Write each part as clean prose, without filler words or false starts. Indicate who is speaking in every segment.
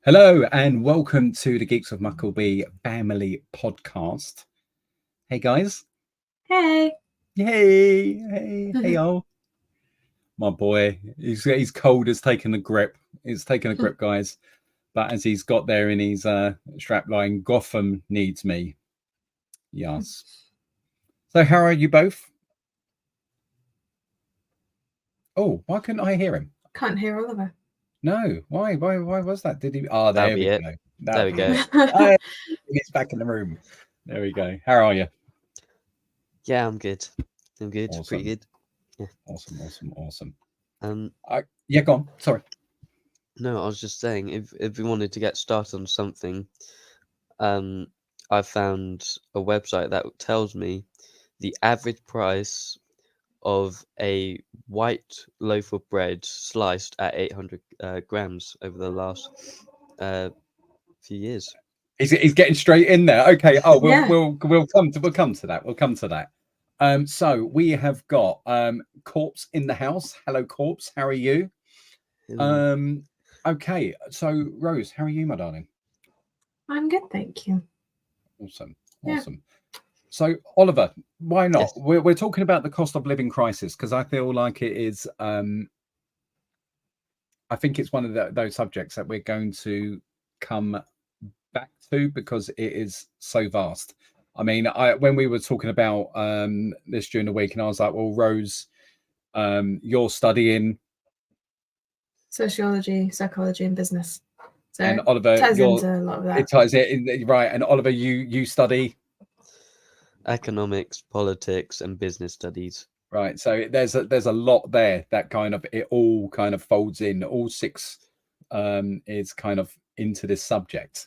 Speaker 1: Hello and welcome to the Geeks of Mucklebee family podcast. Hey guys.
Speaker 2: Hey.
Speaker 1: Hey, all. My boy, he's cold as taking a grip. It's taken a grip, guys. But as he's got there in his strap line, Gotham needs me. Yes. So how are you both? Oh, why couldn't I hear him?
Speaker 2: Can't hear Oliver.
Speaker 1: No, why was that? Did he? Oh, there we go.
Speaker 2: There we go.
Speaker 1: He's back in the room. There we go. How are you?
Speaker 3: Yeah, I'm good.
Speaker 1: Awesome.
Speaker 3: Pretty good. Yeah.
Speaker 1: Awesome.
Speaker 3: Yeah,
Speaker 1: go on. Sorry.
Speaker 3: No, I was just saying, if we wanted to get started on something, I found a website that tells me the average price of a white loaf of bread sliced at 800 grams over the last few years.
Speaker 1: He's getting straight in there. Okay. Oh, we'll come to that. So we have got Corpse in the house. Hello, Corpse. How are you? Okay. So Rose, how are you, my darling?
Speaker 2: I'm good, thank you.
Speaker 1: Awesome. So Oliver, why not?
Speaker 3: Yes.
Speaker 1: We're talking about the cost of living crisis because I feel like it is. I think it's one of those subjects that we're going to come back to because it is so vast. I mean, when we were talking about this during the week, and I was like, well, Rose, you're studying
Speaker 2: sociology, psychology, and business. So
Speaker 1: and Oliver,
Speaker 2: ties into a lot of that.
Speaker 1: It ties it right. And Oliver, you study
Speaker 3: economics, politics, and business studies.
Speaker 1: Right. So there's a lot there that kind of it all kind of folds in. All six is kind of into this subject.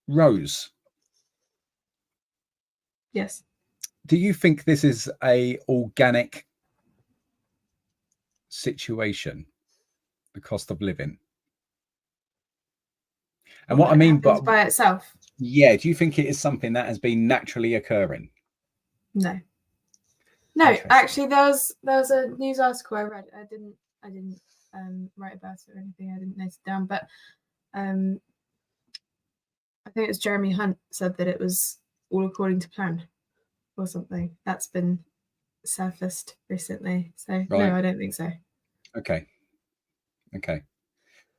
Speaker 1: Rose.
Speaker 2: Yes.
Speaker 1: Do you think this is a organic situation, the cost of living? And what I mean
Speaker 2: by itself.
Speaker 1: Yeah, do you think it is something that has been naturally occurring?
Speaker 2: No. Actually, there was a news article I read. I didn't write about it or anything. I didn't note it down, but I think it was Jeremy Hunt said that it was all according to plan or something. That's been surfaced recently. So right. No, I don't think so.
Speaker 1: Okay.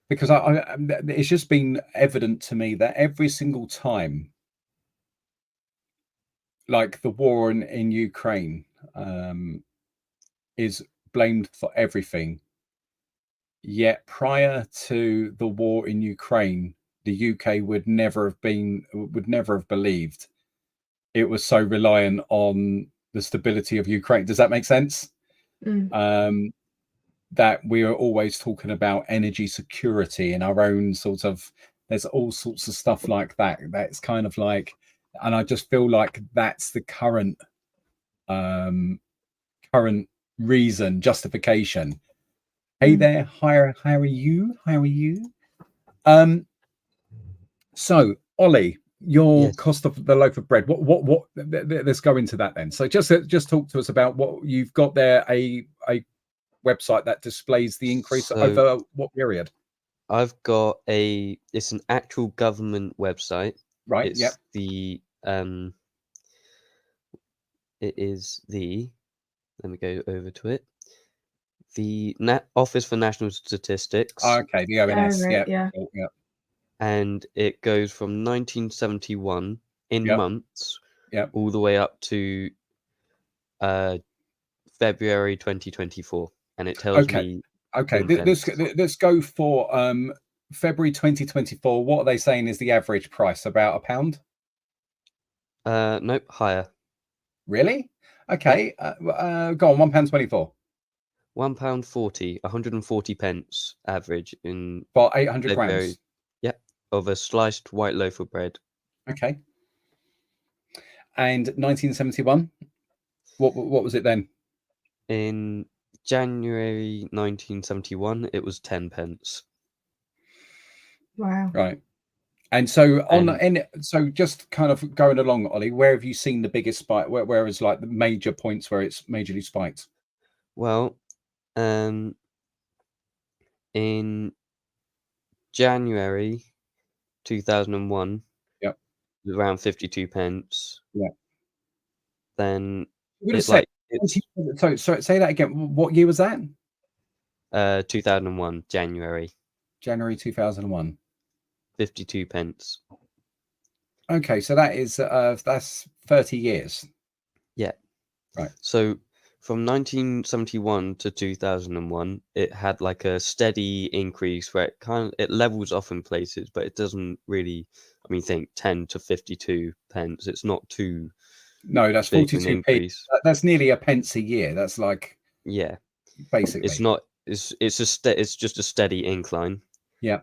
Speaker 1: Because it's just been evident to me that every single time, like the war in Ukraine is blamed for everything. Yet prior to the war in Ukraine, the UK would never have believed it was so reliant on the stability of Ukraine. Does that make sense? That we are always talking about energy security and our own sort of, there's all sorts of stuff like that. That's kind of like, and I just feel like that's the current reason, justification. Hey there, how are you? So Ollie, your cost of the loaf of bread. What? Let's go into that then. So just talk to us about what you've got there. A website that displays the increase over what period?
Speaker 3: I've got it's an actual government website.
Speaker 1: Right.
Speaker 3: It's it is the, let me go over to it. The Office for National Statistics.
Speaker 1: Okay, the ONS.
Speaker 2: Right,
Speaker 1: yeah.
Speaker 3: And it goes from 1971 in months, all the way up to February 2024, and it tells me.
Speaker 1: Okay, let's go for February 2024. What are they saying is the average price? About £1?
Speaker 3: Nope, higher.
Speaker 1: Really? Okay. Go on, £1.24.
Speaker 3: £1.40, 140 pence average in
Speaker 1: for 800
Speaker 3: February,
Speaker 1: grams.
Speaker 3: Yep, of a sliced white loaf of bread.
Speaker 1: Okay. And 1971, what was it then?
Speaker 3: In January 1971, it was 10 pence.
Speaker 2: Wow.
Speaker 1: Right. And so so just kind of going along, Ollie, where have you seen the biggest spike? Where is like the major points where it's majorly spiked?
Speaker 3: Well, in January 2001,
Speaker 1: Yep.
Speaker 3: it was around 52 pence.
Speaker 1: Yeah.
Speaker 3: Then
Speaker 1: It's
Speaker 3: like
Speaker 1: so say that again. What year was that?
Speaker 3: 2001 January.
Speaker 1: January 2001.
Speaker 3: 52 pence.
Speaker 1: Okay, so that is that's 30 years.
Speaker 3: Yeah.
Speaker 1: Right.
Speaker 3: So from 1971 to 2001, it had like a steady increase where it levels off in places, but it doesn't really. I mean, think 10 to 52 pence. It's not too.
Speaker 1: No, that's
Speaker 3: big an
Speaker 1: 42p.
Speaker 3: increase.
Speaker 1: That's nearly a pence a year. That's like basically.
Speaker 3: It's not. It's just a steady incline.
Speaker 1: Yeah.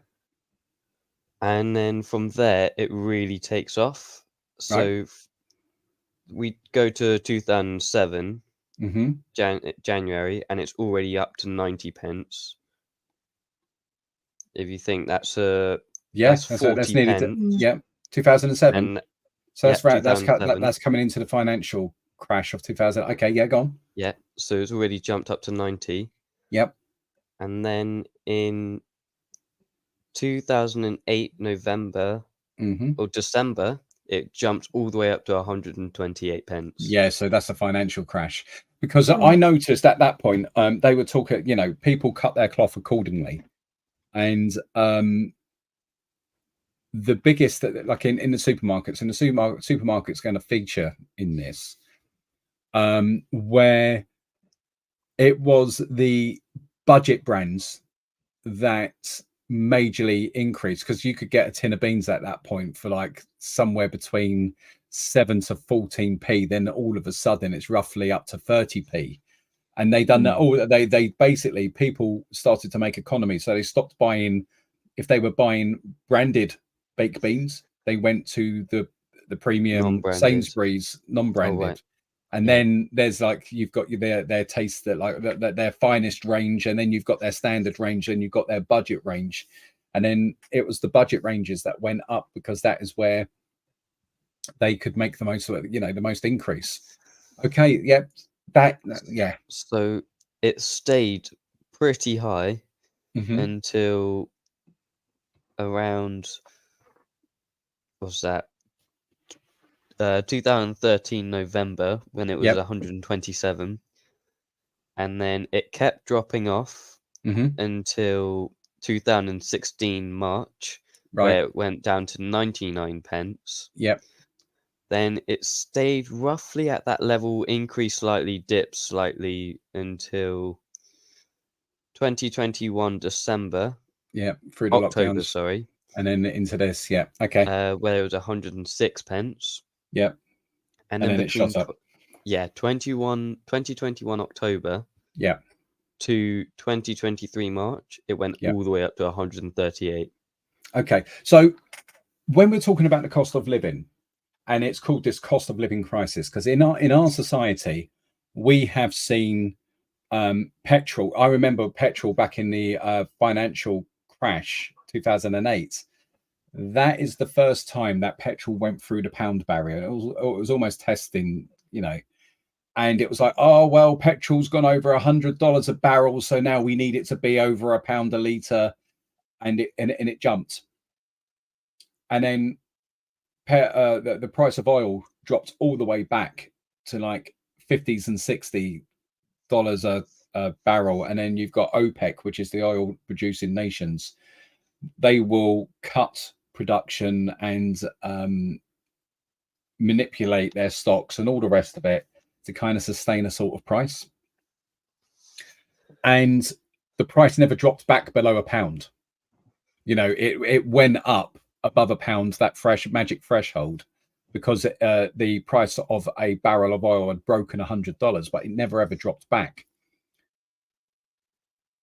Speaker 3: And then from there, it really takes off. So we go to 2007. January, and it's already up to 90 pence. If you think that's that's 40
Speaker 1: nearly
Speaker 3: pence.
Speaker 1: 2007.
Speaker 3: And
Speaker 1: so that's right. That's coming into the financial crash of 2000. Okay, yeah, go on.
Speaker 3: Yeah, so it's already jumped up to 90.
Speaker 1: Yep.
Speaker 3: And then in 2008 November or December, it jumped all the way up to 128 pence.
Speaker 1: Yeah, so that's a financial crash. Because I noticed at that point, they were talking, people cut their cloth accordingly. And the biggest, like in the supermarkets, and the supermarket's going to feature in this, where it was the budget brands that majorly increased, because you could get a tin of beans at that point for like somewhere between 7 to 14p. Then all of a sudden it's roughly up to 30p. And they done that. They basically, people started to make economy. So they stopped buying, if they were buying branded baked beans, they went to the premium Sainsbury's non-branded.
Speaker 3: Right.
Speaker 1: And then there's like, you've got their taste, that like their finest range, and then you've got their standard range, and you've got their budget range. And then it was the budget ranges that went up, because that is where they could make the most, the most increase. Okay, yeah. So
Speaker 3: it stayed pretty high until around, what's that? 2013 November, when it was 127, and then it kept dropping off until 2016 March, where it went down to 99 pence.
Speaker 1: Yep.
Speaker 3: Then it stayed roughly at that level, increased slightly, dipped slightly until 2021 December.
Speaker 1: Yeah, through the
Speaker 3: October,
Speaker 1: lockdowns.
Speaker 3: sorry.
Speaker 1: And then into this, okay.
Speaker 3: Where it was 106 pence.
Speaker 1: Yep.
Speaker 3: And then
Speaker 1: it shot up.
Speaker 3: 2021 October.
Speaker 1: Yeah.
Speaker 3: To 2023 March, it went all the way up to 138.
Speaker 1: Okay, so when we're talking about the cost of living, and it's called this cost of living crisis, because in our society, we have seen petrol. I remember petrol back in the financial crash 2008. That is the first time that petrol went through the pound barrier. It was almost testing, and it was like, oh well, petrol's gone over $100 a barrel, so now we need it to be over £1 a litre, and it jumped. And then the price of oil dropped all the way back to like $50s and $60 a barrel. And then you've got OPEC, which is the oil producing nations. They will cut production and manipulate their stocks and all the rest of it to kind of sustain a sort of price. And the price never dropped back below £1. It went up above £1, that magic threshold, because the price of a barrel of oil had broken $100, but it never ever dropped back.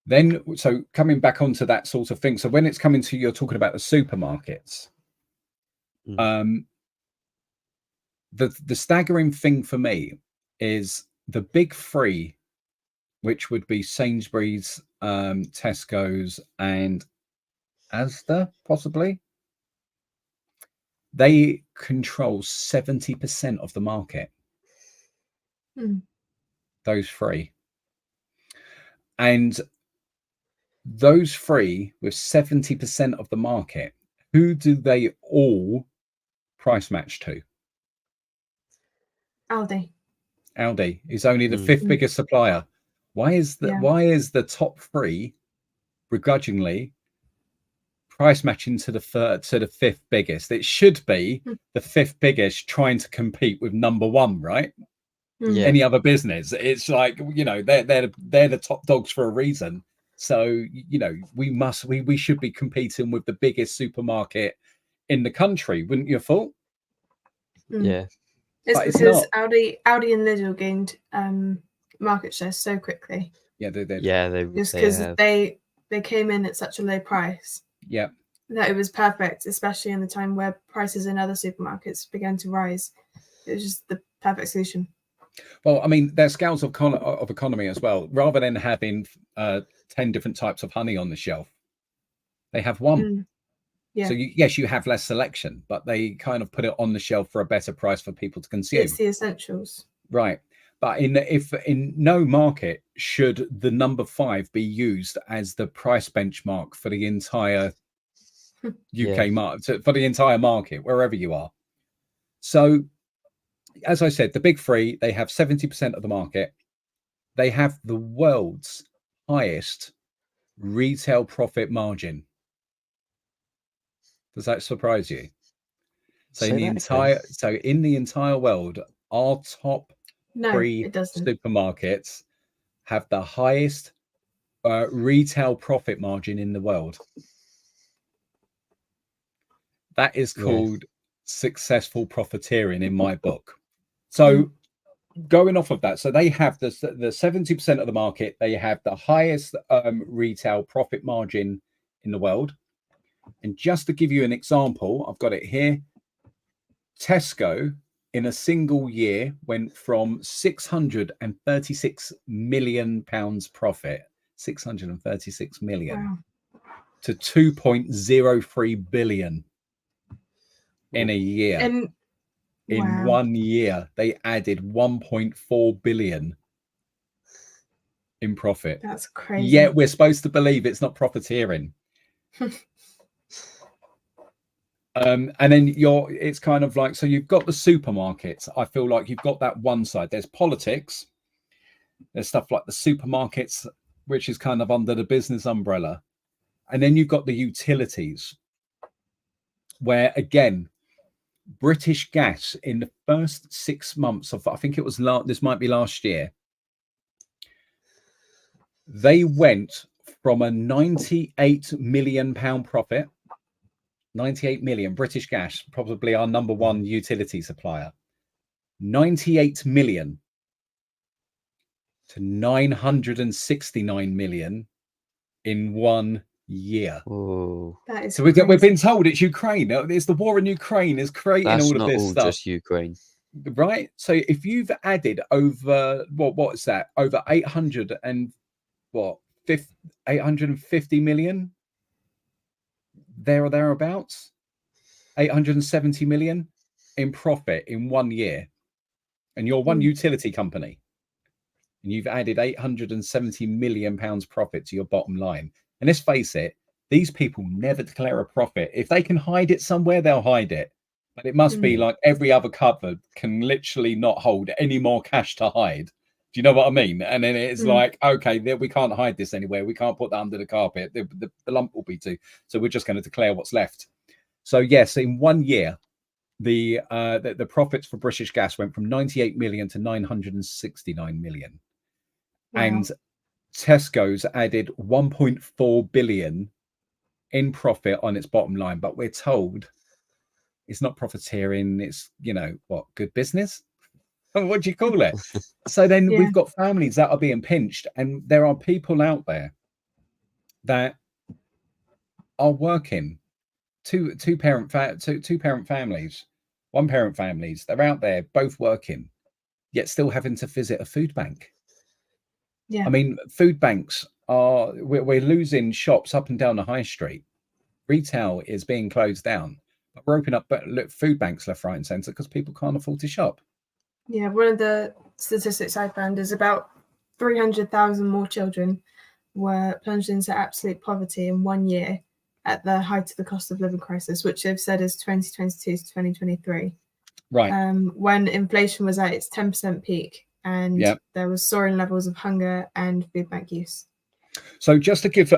Speaker 1: Then, so coming back onto that sort of thing, so when it's coming to, you're talking about the supermarkets, the staggering thing for me is the big three, which would be Sainsbury's, Tesco's, and Asda, possibly. They control 70% of the market. Those three. And those three with 70% of the market, who do they all price match to?
Speaker 2: Aldi.
Speaker 1: Aldi is only the fifth biggest supplier. Why is the top three begrudgingly price matching to the fifth biggest? It should be the fifth biggest trying to compete with number one, right?
Speaker 3: Yeah.
Speaker 1: Any other business. It's like, you know, they're the top dogs for a reason. So, you know, we should be competing with the biggest supermarket in the country, wouldn't you have thought?
Speaker 3: Yeah.
Speaker 2: It's
Speaker 1: But
Speaker 2: because
Speaker 1: it's not.
Speaker 2: Audi and Lidl gained market share so quickly.
Speaker 1: Yeah, they did.
Speaker 2: Yeah, just because they came in at such a low price.
Speaker 1: Yeah.
Speaker 2: That it was perfect, especially in the time where prices in other supermarkets began to rise. It was just the perfect solution.
Speaker 1: Well, I mean, there's scales of economy as well. Rather than having 10 different types of honey on the shelf, they have one.
Speaker 2: Yeah.
Speaker 1: So yes, you have less selection, but they kind of put it on the shelf for a better price for people to consume.
Speaker 2: It's the essentials,
Speaker 1: right? But if in no market should the number 5 be used as the price benchmark for the entire UK market, for the entire market, wherever you are. So, as I said, the big three, they have 70% of the market. They have the world's highest retail profit margin. Does that surprise you? So in the entire world, our top three supermarkets have the highest retail profit margin in the world. That is called successful profiteering in my book. So going off of that, so they have the 70% of the market. They have the highest retail profit margin in the world. And just to give you an example, I've got it here. Tesco in a single year went from 636 million pounds profit, 636 million, to 2.03 billion in a year. In 1 year, they added 1.4 billion in profit.
Speaker 2: That's crazy.
Speaker 1: Yet we're supposed to believe it's not profiteering. And then it's kind of like, so you've got the supermarkets. I feel like you've got that one side. There's politics. There's stuff like the supermarkets, which is kind of under the business umbrella. And then you've got the utilities, where again, British Gas in the first 6 months of, I think it was this might be last year, they went from a 98 million pound profit. 98 million. British Gas, probably our number one utility supplier. 98 million to 969 million in 1 year.
Speaker 3: Oh,
Speaker 2: that is
Speaker 1: so we've been told it's Ukraine. It's the war in Ukraine is creating all of this stuff.
Speaker 3: That's not all just Ukraine,
Speaker 1: right? So if you've added over what is that? Over 850 million. There or thereabouts, 870 million in profit in 1 year, and you're one utility company, and you've added 870 million pounds profit to your bottom line. And let's face it, these people never declare a profit. If they can hide it somewhere, they'll hide it. But it must be like every other cupboard can literally not hold any more cash to hide. Do you know what I mean? And then it's like, okay, we can't hide this anywhere. We can't put that under the carpet. The lump will be too. So we're just going to declare what's left. So yes, in 1 year, the profits for British Gas went from 98 million to 969 million. Wow. And Tesco's added 1.4 billion in profit on its bottom line. But we're told it's not profiteering. It's, good business. What do you call it? So then we've got families that are being pinched, and there are people out there that are working, two parent families, one parent families. They're out there both working, yet still having to visit a food bank. Yeah, I mean, food banks we're losing shops up and down the high street. Retail is being closed down, but we're opening up food banks left, right, and centre because people can't afford to shop.
Speaker 2: Yeah, one of the statistics I found is about 300,000 more children were plunged into absolute poverty in 1 year at the height of the cost of living crisis, which they've said is 2022 to 2023.
Speaker 1: Right.
Speaker 2: When inflation was at its 10% peak and there was soaring levels of hunger and food bank use.
Speaker 1: So just to give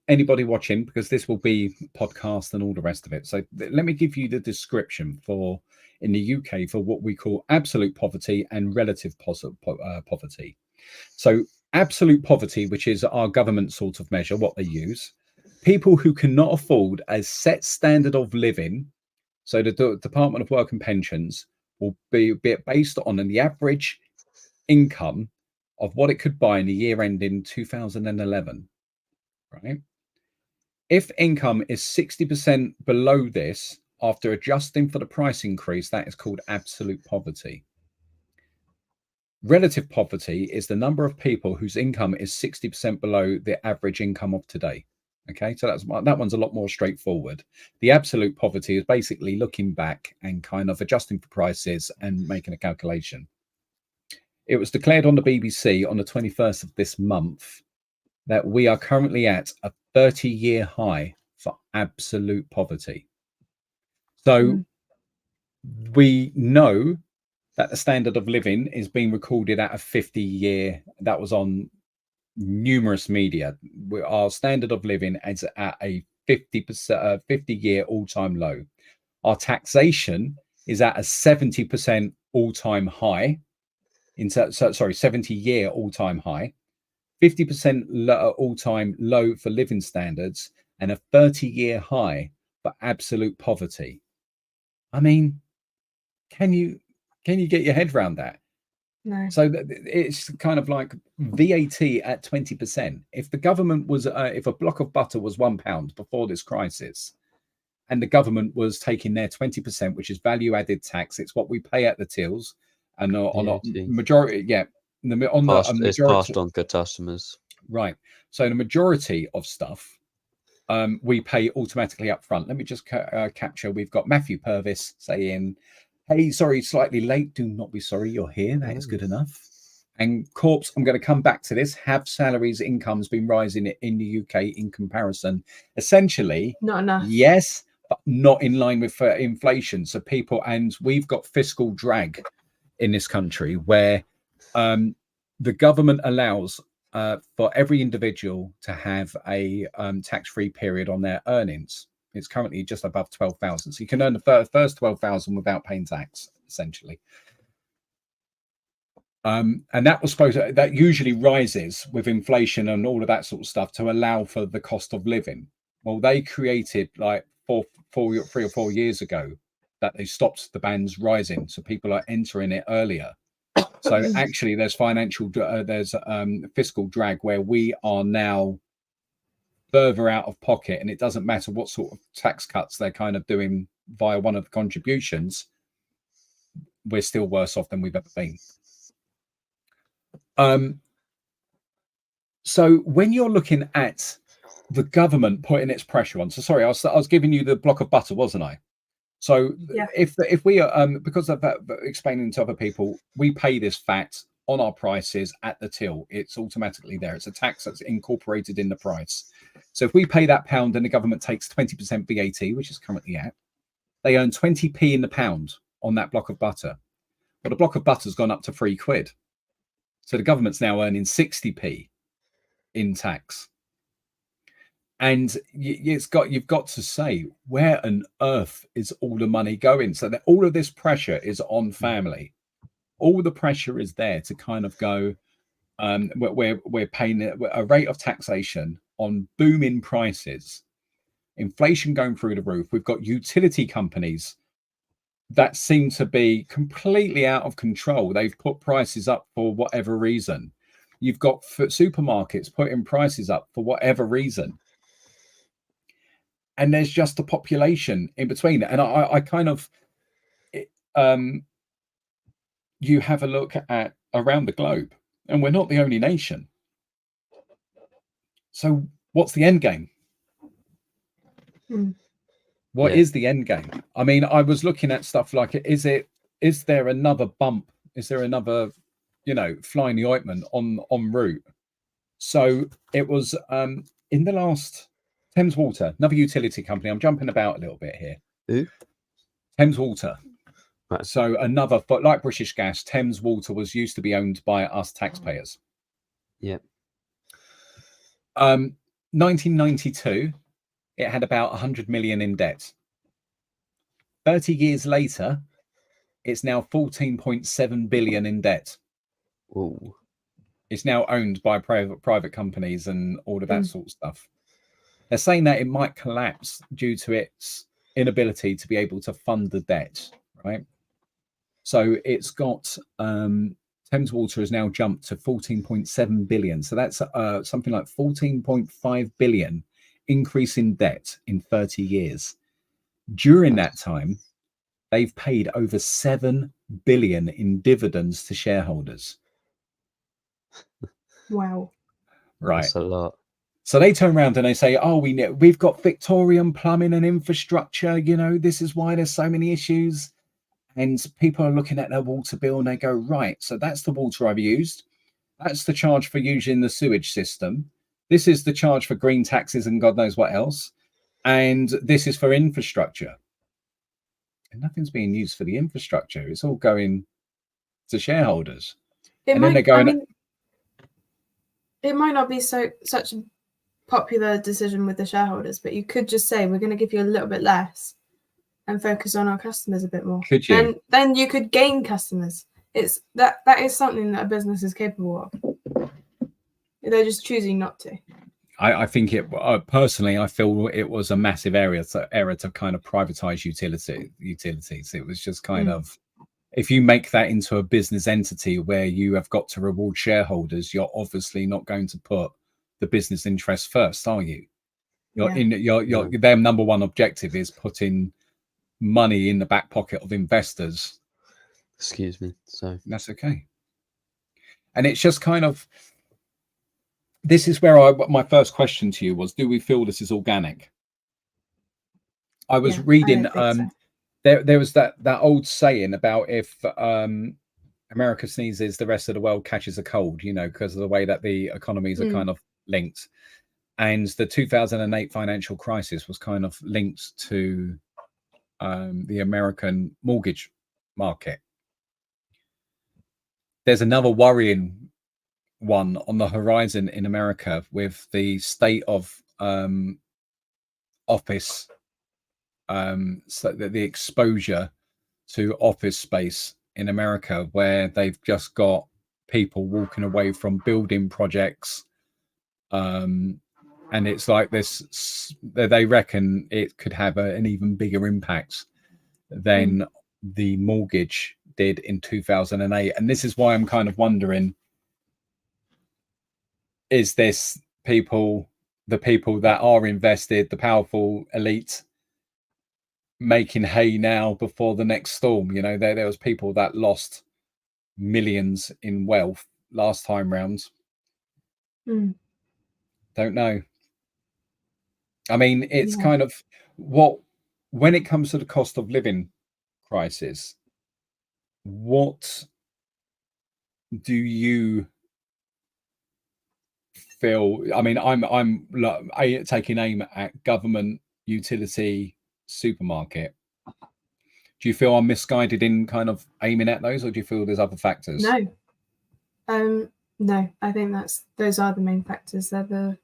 Speaker 1: anybody watching, because this will be podcast and all the rest of it. So let me give you the description for in the UK for what we call absolute poverty and relative poverty. So absolute poverty, which is our government sort of measure, what they use, people who cannot afford a set standard of living. So the Department of Work and Pensions will be based on the average income of what it could buy in the year ending 2011, right? If income is 60% below this, after adjusting for the price increase, that is called absolute poverty. Relative poverty is the number of people whose income is 60% below the average income of today. Okay, so that one's a lot more straightforward. The absolute poverty is basically looking back and kind of adjusting for prices and making a calculation. It was declared on the BBC on the 21st of this month that we are currently at a 30-year high for absolute poverty. So we know that the standard of living is being recorded at a 50-year, that was on numerous media. Our standard of living is at a 50-year all-time low. Our taxation is at a 70% all-time high. 70-year all-time high, 50% all-time low for living standards, and a 30-year high for absolute poverty. I mean, can you get your head around that?
Speaker 2: No.
Speaker 1: So it's kind of like VAT at 20%. If the government was, if a block of butter was £1 before this crisis, and the government was taking their 20%, which is value-added tax, it's what we pay at the tills, and on a majority,
Speaker 3: it's passed on to customers.
Speaker 1: Right. So the majority of stuff we pay automatically up front. Let me just capture. We've got Matthew Purvis saying, "Hey, sorry, slightly late. Do not be sorry. You're here. That is good enough." And Corpse, I'm going to come back to this. Have salaries, incomes been rising in the UK in comparison? Essentially,
Speaker 2: not enough.
Speaker 1: Yes, but not in line with inflation. So people, and we've got fiscal drag in this country where the government allows for every individual to have a tax-free period on their earnings. It's currently just above 12,000. So you can earn the first 12,000 without paying tax, essentially. And that was that usually rises with inflation and all of that sort of stuff to allow for the cost of living. Well, they created like 3 or 4 years ago that they stopped the bands rising, so people are entering it earlier. So actually, there's fiscal drag where we are now further out of pocket, and it doesn't matter what sort of tax cuts they're kind of doing via one of the contributions. We're still worse off than we've ever been. So when you're looking at the government putting its pressure on, so sorry, I was giving you the block of butter, wasn't I? So
Speaker 2: yeah.
Speaker 1: if we are because of that, explaining to other people, we pay this VAT on our prices at the till. It's automatically there. It's a tax that's incorporated in the price. So if we pay that pound and the government takes 20% VAT, which is currently at, they earn 20p in the pound on that block of butter. But the block of butter's gone up to £3. So the government's now earning 60p in tax. And you've got to say, where on earth is all the money going? So that all of this pressure is on family. All the pressure is there to kind of go, we're paying a rate of taxation on booming prices, inflation going through the roof. We've got utility companies that seem to be completely out of control. They've put prices up for whatever reason. You've got supermarkets putting prices up for whatever reason. And there's just a population in between. And I kind of, you have a look at around the globe, and we're not the only nation. So what's the end game? What is the end game? I mean, I was looking at stuff like, is there another bump? Is there another, fly in the ointment en route So it was in the last Thames Water, another utility company. I'm jumping about a little bit here.
Speaker 3: Who?
Speaker 1: Thames Water.
Speaker 3: Right.
Speaker 1: So another, but like British Gas, Thames Water was used to be owned by us taxpayers.
Speaker 3: Yeah.
Speaker 1: 1992, it had about 100 million in debt. 30 years later, it's now 14.7 billion in debt.
Speaker 3: Ooh.
Speaker 1: It's now owned by private companies and all of that sort of stuff. They're saying that it might collapse due to its inability to be able to fund the debt, right? So it's got Thames Water has now jumped to 14.7 billion. So that's something like 14.5 billion increase in debt in 30 years. During that time, they've paid over 7 billion in dividends to shareholders.
Speaker 2: Wow.
Speaker 1: Right.
Speaker 3: That's a lot.
Speaker 1: So they turn around and they say, oh, we've got Victorian plumbing and infrastructure. You know, this is why there's so many issues. And people are looking at their water bill and they go, right, so that's the water I've used. That's the charge for using the sewage system. This is the charge for green taxes and God knows what else. And this is for infrastructure. And nothing's being used for the infrastructure. It's all going to shareholders. Then they're going,
Speaker 2: it might not be such a popular decision with the shareholders, but you could just say, we're going to give you a little bit less and focus on our customers a bit more.
Speaker 1: Could you?
Speaker 2: And then you could gain customers. It's that is something that a business is capable of. They're just choosing not to.
Speaker 1: I think it personally, I feel it was a massive error to kind of privatize utilities. It was just kind of, if you make that into a business entity where you have got to reward shareholders, you're obviously not going to put the business interest first, are you? Their number one objective is putting money in the back pocket of investors.
Speaker 3: Excuse me. So
Speaker 1: that's okay. And it's just kind of, this is where my first question to you was, do we feel this is organic? I was reading, there was that old saying about if America sneezes, the rest of the world catches a cold, you know, because of the way that the economies are kind of linked. And the 2008 financial crisis was kind of linked to the American mortgage market. There's another worrying one on the horizon in America with the state of office, so that the exposure to office space in America, where they've just got people walking away from building projects, and it's like this, they reckon it could have an even bigger impact than the mortgage did in 2008. And this is why I'm kind of wondering, is this the people that are invested, the powerful elite, making hay now before the next storm? You know, there was people that lost millions in wealth last time round. Don't know. I mean, it's kind of when it comes to the cost of living crisis, what do you feel? I mean, I'm taking aim at government utility supermarket. Do you feel I'm misguided in kind of aiming at those, or do you feel there's other factors?
Speaker 2: No, I think those are the main factors. They're the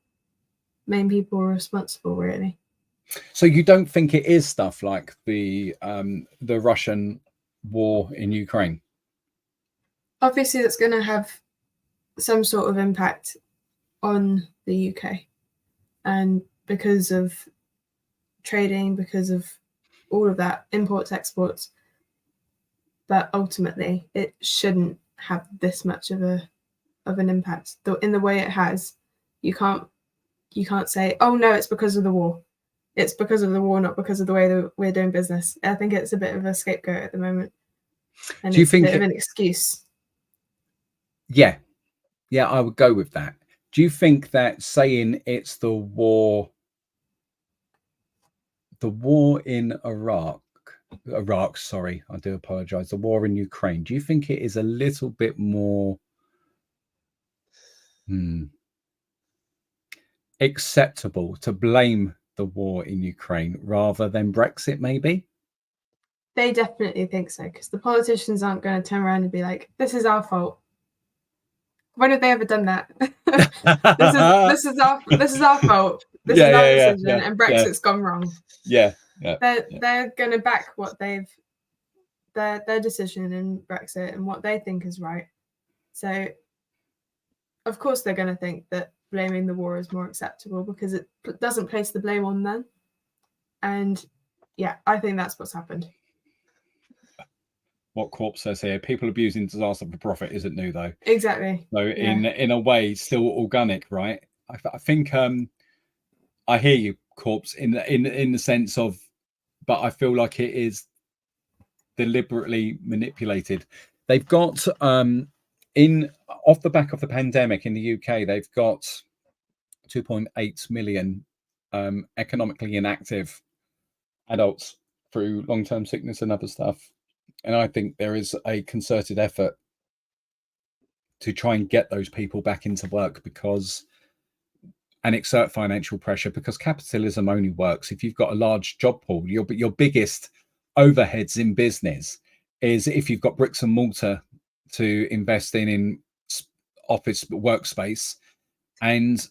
Speaker 2: main people responsible, really.
Speaker 1: So you don't think it is stuff like the Russian war in Ukraine?
Speaker 2: Obviously, that's going to have some sort of impact on the UK, and because of trading, because of all of that, imports, exports. But ultimately, it shouldn't have this much of an impact. In the way it has, you can't say, oh no, it's because of the war. It's because of the war, not because of the way that we're doing business. I think it's a bit of a scapegoat at the moment, and it's a bit of an excuse.
Speaker 1: Yeah, I would go with that. Do you think that saying it's the war in Iraq, sorry, I do apologize, the war in Ukraine, do you think it is a little bit more acceptable to blame the war in Ukraine rather than Brexit, maybe?
Speaker 2: They definitely think so, because the politicians aren't going to turn around and be like, this is our fault. When have they ever done that? this is our fault. This is our decision, and Brexit's gone wrong. They're going to back what they've their decision in Brexit and what they think is right. So, of course, they're going to think that blaming the war is more acceptable because it doesn't place the blame on them. And yeah, I think that's what's happened.
Speaker 1: What Corp says here, people abusing disaster for profit isn't new, though.
Speaker 2: Exactly.
Speaker 1: So in a way, still organic, right? I think I hear you, Corpse, in the sense of, but I feel like it is deliberately manipulated. They've got in off the back of the pandemic in the UK, they've got 2.8 million economically inactive adults through long-term sickness and other stuff. And I think there is a concerted effort to try and get those people back into work and exert financial pressure, because capitalism only works if you've got a large job pool. Your biggest overheads in business is if you've got bricks and mortar to invest in office workspace, and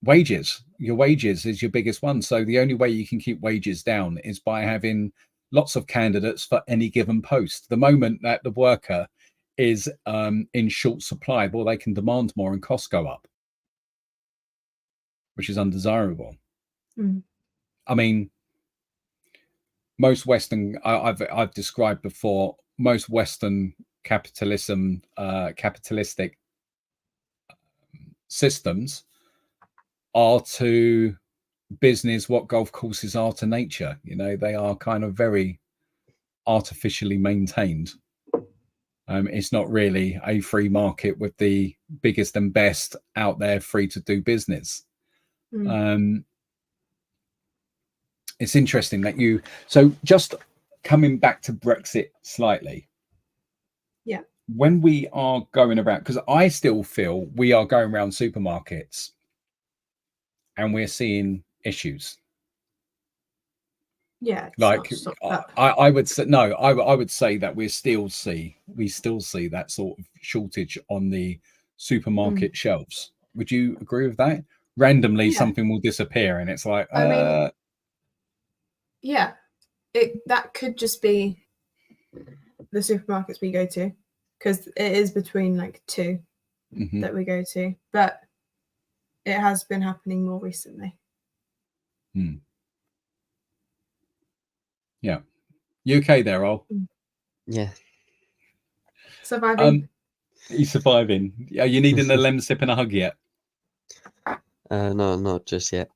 Speaker 1: wages. Your wages is your biggest one. So the only way you can keep wages down is by having lots of candidates for any given post. The moment that the worker is in short supply, well, they can demand more and costs go up, which is undesirable. I mean, most Western, I've described before, most Western capitalistic systems are to business what golf courses are to nature. You know, they are kind of very artificially maintained. It's not really a free market with the biggest and best out there free to do business. It's interesting that so just coming back to Brexit slightly.
Speaker 2: Yeah.
Speaker 1: When we are going around, because I still feel we are going around supermarkets and we're seeing issues.
Speaker 2: Yeah,
Speaker 1: like I would say no. I would say that we still see that sort of shortage on the supermarket shelves. Would you agree with that? Randomly, something will disappear, and it's like,
Speaker 2: I mean, yeah, that could just be the supermarkets we go to, because it is between like two that we go to, but it has been happening more recently.
Speaker 1: Yeah. UK there, Ol?
Speaker 3: Yeah.
Speaker 2: Surviving.
Speaker 1: He's surviving. Are you needing a lemon sip and a hug yet?
Speaker 3: No, not just yet.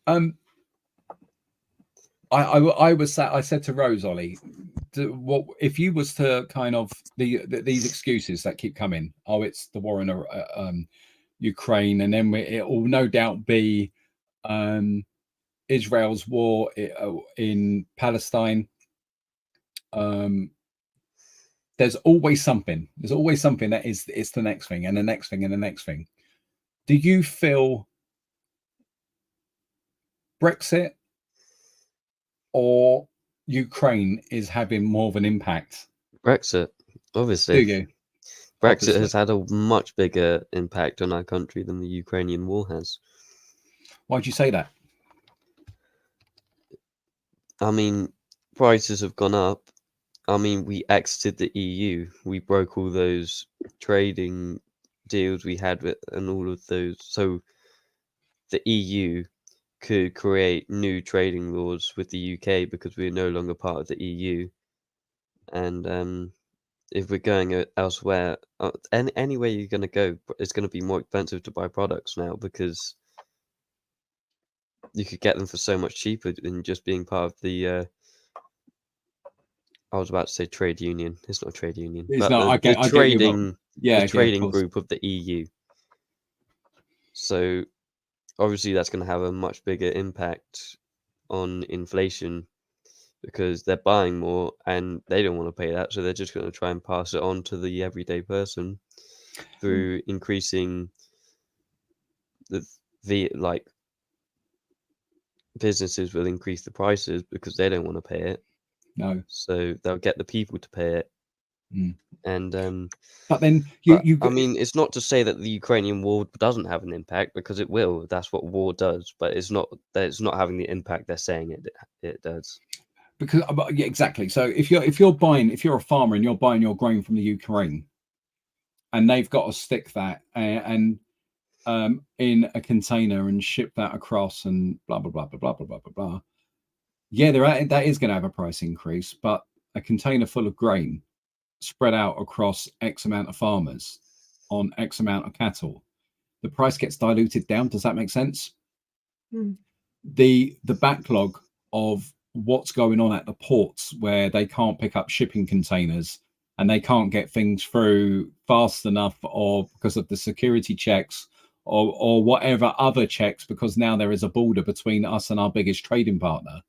Speaker 1: I said to Rose, Ollie, what if you was to kind of these excuses that keep coming? Oh, it's the war in Ukraine, and then it will no doubt be Israel's war in Palestine. There's always something. There's always something that it's the next thing and the next thing and the next thing. Do you feel Brexit or Ukraine is having more of an impact?
Speaker 3: Brexit, obviously.
Speaker 1: Do you?
Speaker 3: Brexit has had a much bigger impact on our country than the Ukrainian war has.
Speaker 1: Why do you say that?
Speaker 3: I mean, prices have gone up. I mean, we exited the EU. We broke all those trading deals we had with, and all of those. So the EU could create new trading laws with the UK because we're no longer part of the EU. And if we're going elsewhere, anywhere you're going to go, it's going to be more expensive to buy products now because you could get them for so much cheaper than just being part of the. I was about to say trade union. It's not a trade union,
Speaker 1: It's
Speaker 3: but
Speaker 1: not.
Speaker 3: the trading,
Speaker 1: the
Speaker 3: trading group of the EU. So obviously that's going to have a much bigger impact on inflation because they're buying more and they don't want to pay that, so they're just going to try and pass it on to the everyday person through increasing the like businesses will increase the prices because they don't want to pay it.
Speaker 1: No.
Speaker 3: So they'll get the people to pay it. And
Speaker 1: but then
Speaker 3: I mean, it's not to say that the Ukrainian war doesn't have an impact, because it will. That's what war does. But it's not that it's not having the impact they're saying it does.
Speaker 1: Because yeah, exactly. So if you're a farmer and you're buying your grain from the Ukraine, and they've got to stick that and in a container and ship that across and blah blah blah blah blah blah blah blah blah. Yeah, that is going to have a price increase, but a container full of grain spread out across X amount of farmers on X amount of cattle, the price gets diluted down. Does that make sense? The backlog of what's going on at the ports where they can't pick up shipping containers and they can't get things through fast enough, or because of the security checks or whatever other checks, because now there is a border between us and our biggest trading partner.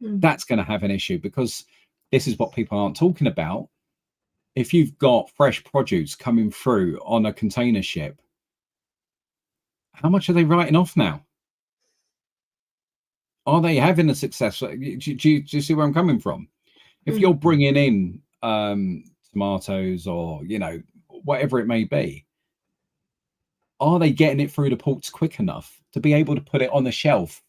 Speaker 1: That's going to have an issue, because this is what people aren't talking about. If you've got fresh produce coming through on a container ship, how much are they writing off now? Are they having a success? Do you see where I'm coming from? If you're bringing in tomatoes or, whatever it may be, are they getting it through the ports quick enough to be able to put it on the shelf?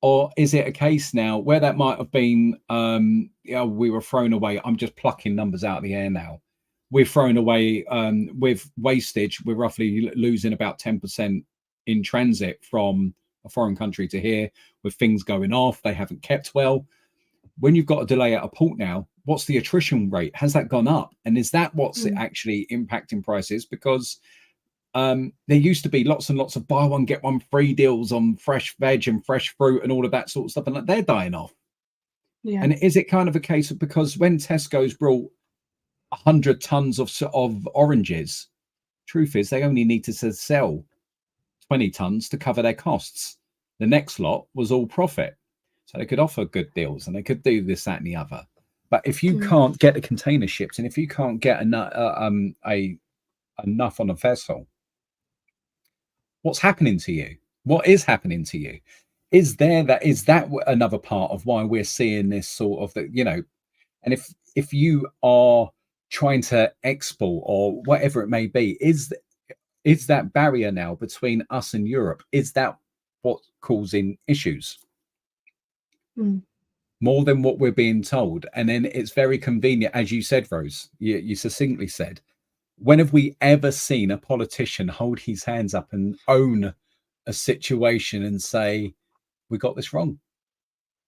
Speaker 1: Or is it a case now where that might have been, we were thrown away? I'm just plucking numbers out of the air now. We're thrown away with wastage. We're roughly losing about 10% in transit from a foreign country to here, with things going off. They haven't kept well. When you've got a delay at a port now, what's the attrition rate? Has that gone up? And is that what's actually impacting prices? Because there used to be lots and lots of buy one get one free deals on fresh veg and fresh fruit and all of that sort of stuff, and they're dying off. And is it kind of a case of, because when Tesco's brought 100 tons of oranges, truth is they only need to sell 20 tons to cover their costs. The next lot was all profit, so they could offer good deals and they could do this, that, and the other. But if you can't get the container ships, and if you can't get enough on a vessel, what's happening to you? What is happening to you? Is that another part of why we're seeing this sort of, and if you are trying to export or whatever it may be, is that barrier now between us and Europe, is that what's causing issues? More than what we're being told. And then it's very convenient, as you said, Rose, you succinctly said, when have we ever seen a politician hold his hands up and own a situation and say, we got this wrong?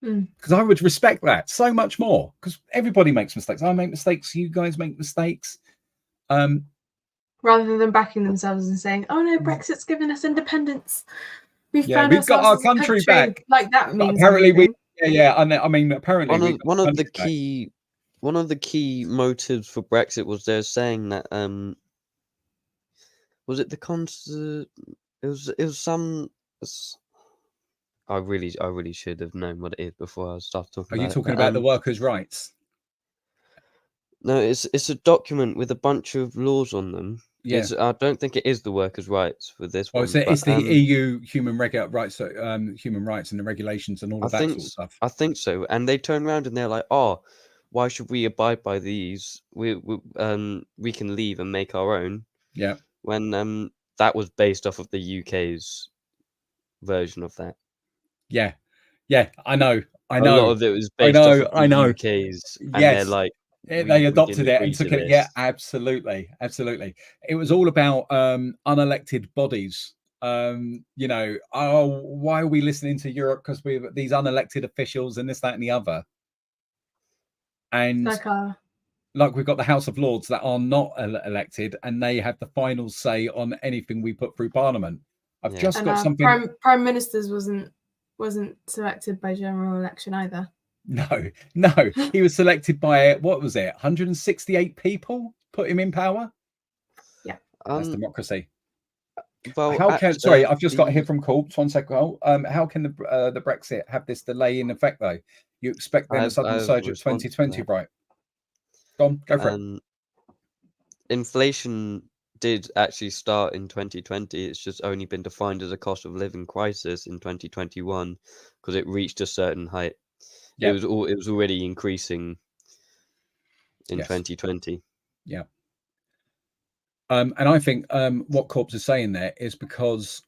Speaker 1: Because I would respect that so much more, because everybody makes mistakes. I make mistakes, you guys make mistakes.
Speaker 2: Rather than backing themselves and saying, oh no, Brexit's given us independence. We've
Speaker 1: got our country back.
Speaker 2: Like that means
Speaker 1: apparently I mean apparently
Speaker 3: one of the key motives for Brexit was they're saying that was it the it was some. I really should have known what it is before I started talking.
Speaker 1: Are you talking about the workers' rights?
Speaker 3: No, it's a document with a bunch of laws on them. Yeah. I don't think it is the workers' rights for this one.
Speaker 1: It's the EU human rights and the regulations and all of that sort of stuff.
Speaker 3: I think so. And they turn around and they're like, "Oh, why should we abide by these? We can leave and make our own."
Speaker 1: Yeah.
Speaker 3: When that was based off of the UK's version of that.
Speaker 1: Yeah. Yeah, I know.
Speaker 3: A lot of it was based off of the UK's, and they're like,
Speaker 1: they adopted it and took it. Yeah, absolutely. It was all about unelected bodies. Why are we listening to Europe? Because we've these unelected officials and this, that, and the other. And like we've got the House of Lords that are not elected, and they have the final say on anything we put through Parliament. I've just got something.
Speaker 2: Prime Ministers wasn't selected by general election either.
Speaker 1: No, he was selected by, what was it, 168 people put him in power?
Speaker 2: Yeah.
Speaker 1: That's democracy.
Speaker 3: Well,
Speaker 1: I've just got here from Corpse, 1 second. How can the Brexit have this delay in effect, though? You expect then a sudden surge of 2020, right? Go for it.
Speaker 3: Inflation did actually start in 2020. It's just only been defined as a cost of living crisis in 2021 because it reached a certain height.
Speaker 1: Yeah.
Speaker 3: It was already increasing in
Speaker 1: Yes.
Speaker 3: 2020.
Speaker 1: Yeah. And I think what Corpse is saying there is because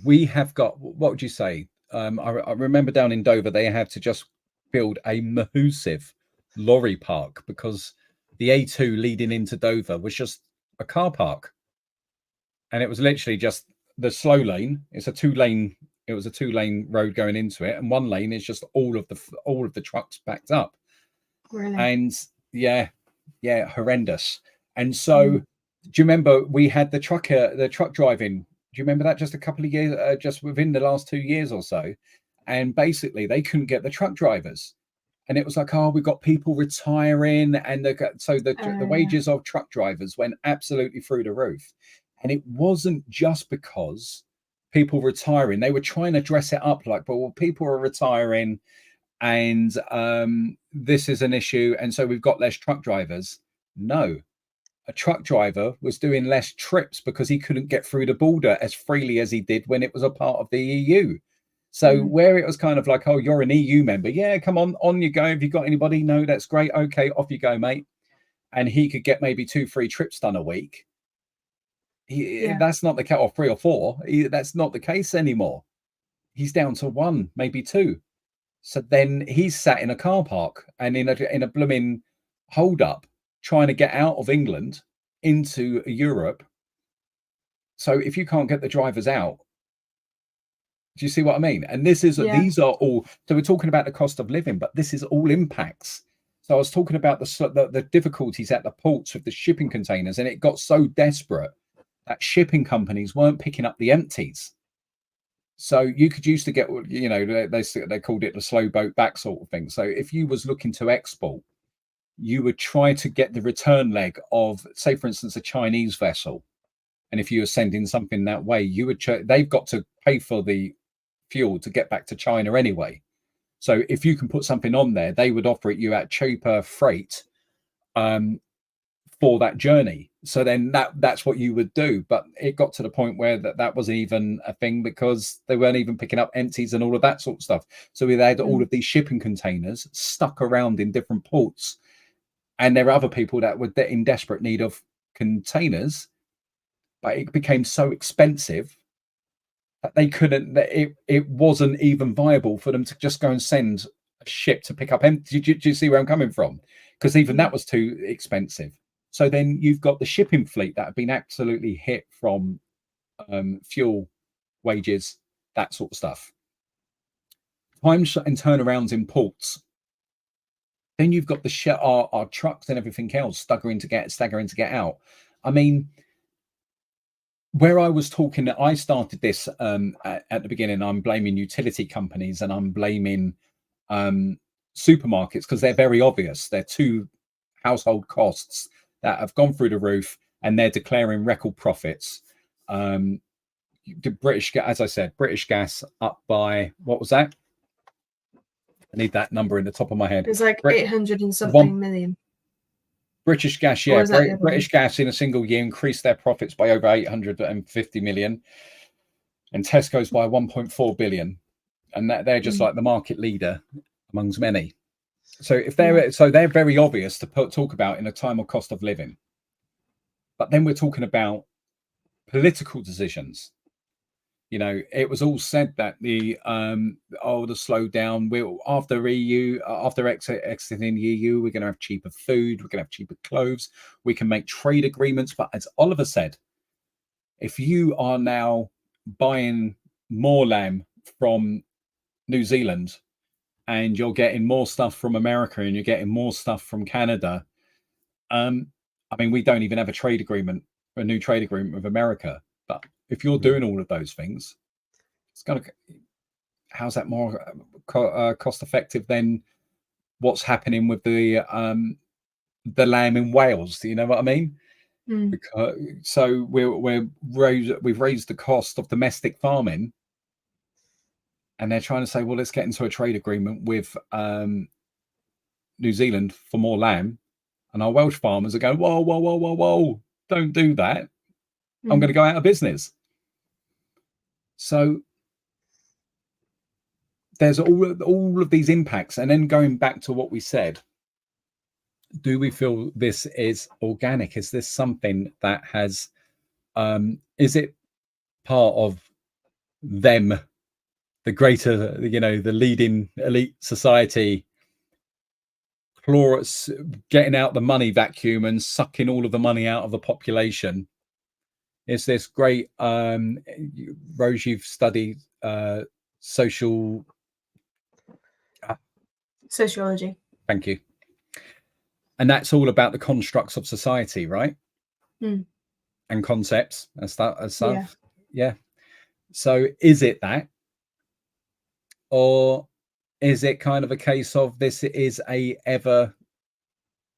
Speaker 1: we have got, what would you say? I remember down in Dover, they had to just build a massive lorry park because the A2 leading into Dover was just a car park. And it was literally just the slow lane. It was a 2-lane road going into it. And one lane is just all of the trucks backed up.
Speaker 2: Really?
Speaker 1: And yeah, horrendous. And so, do you remember we had the truck driving? Do you remember that just a couple of years, just within the last 2 years or so? And basically, they couldn't get the truck drivers, and it was like, oh, we've got people retiring, and the wages of truck drivers went absolutely through the roof. And it wasn't just because people retiring; they were trying to dress it up like, well, people are retiring, and this is an issue, and so we've got less truck drivers. No, a truck driver was doing less trips because he couldn't get through the border as freely as he did when it was a part of the EU. So where it was kind of like, oh, you're an EU member, yeah, come on you go. Have you got anybody? No, that's great. Okay, off you go, mate. And he could get maybe 2-3 trips done a week. That's not the case, or 3 or 4. That's not the case anymore. He's down to 1, maybe 2. So then he's sat in a car park and in a blooming hold up, trying to get out of England into Europe. So if you can't get the drivers out, do you see what I mean? And these are all, so we're talking about the cost of living, but this is all impacts. So I was talking about the difficulties at the ports with the shipping containers, and it got so desperate that shipping companies weren't picking up the empties. So you could used to get, they called it the slow boat back sort of thing. So if you was looking to export, you would try to get the return leg of, say, for instance, a Chinese vessel. And if you were sending something that way, they've got to pay for the fuel to get back to China anyway. So if you can put something on there, they would offer it you at cheaper freight for that journey. So then that's what you would do. But it got to the point where that wasn't even a thing because they weren't even picking up empties and all of that sort of stuff. So we had all of these shipping containers stuck around in different ports. And there are other people that were in desperate need of containers, but it became so expensive that they couldn't, it wasn't even viable for them to just go and send a ship to pick up empty. Do you see where I'm coming from? Because even that was too expensive. So then you've got the shipping fleet that have been absolutely hit from fuel, wages, that sort of stuff. Times and turnarounds in ports. Then you've got our trucks and everything else staggering to get out. I mean, where I was talking, I started this at the beginning. I'm blaming utility companies and I'm blaming supermarkets because they're very obvious. They're 2 household costs that have gone through the roof and they're declaring record profits. The British, as I said, British Gas up by, what was that? I need that number in the top of my head.
Speaker 2: It's like 800 and something million.
Speaker 1: British Gas, yeah. British Gas in a single year increased their profits by over 850 million, and Tesco's by 1.4 billion, and they're just like the market leader amongst many. So if they're very obvious to talk about in a time of cost of living, but then we're talking about political decisions. It was all said that the slowdown after exiting the EU, we're going to have cheaper food, we're going to have cheaper clothes, we can make trade agreements. But as Oliver said, if you are now buying more lamb from New Zealand and you're getting more stuff from America and you're getting more stuff from Canada, I mean, we don't even have a new trade agreement with America. But if you're doing all of those things, how's that more cost effective than what's happening with the lamb in Wales? Do you know what I mean? Because so we've raised the cost of domestic farming, and they're trying to say, well, let's get into a trade agreement with New Zealand for more lamb. And our Welsh farmers are going, whoa, whoa, whoa, whoa, whoa, don't do that. I'm going to go out of business. So there's all of these impacts. And then going back to what we said, do we feel this is organic? Is this something that has, is it part of them, the greater, the leading elite society, getting out the money vacuum and sucking all of the money out of the population? Is this great, Rose, you've studied sociology. Thank you. And that's all about the constructs of society, right? And concepts and stuff. Yeah. So is it that? Or is it kind of a case of this is a ever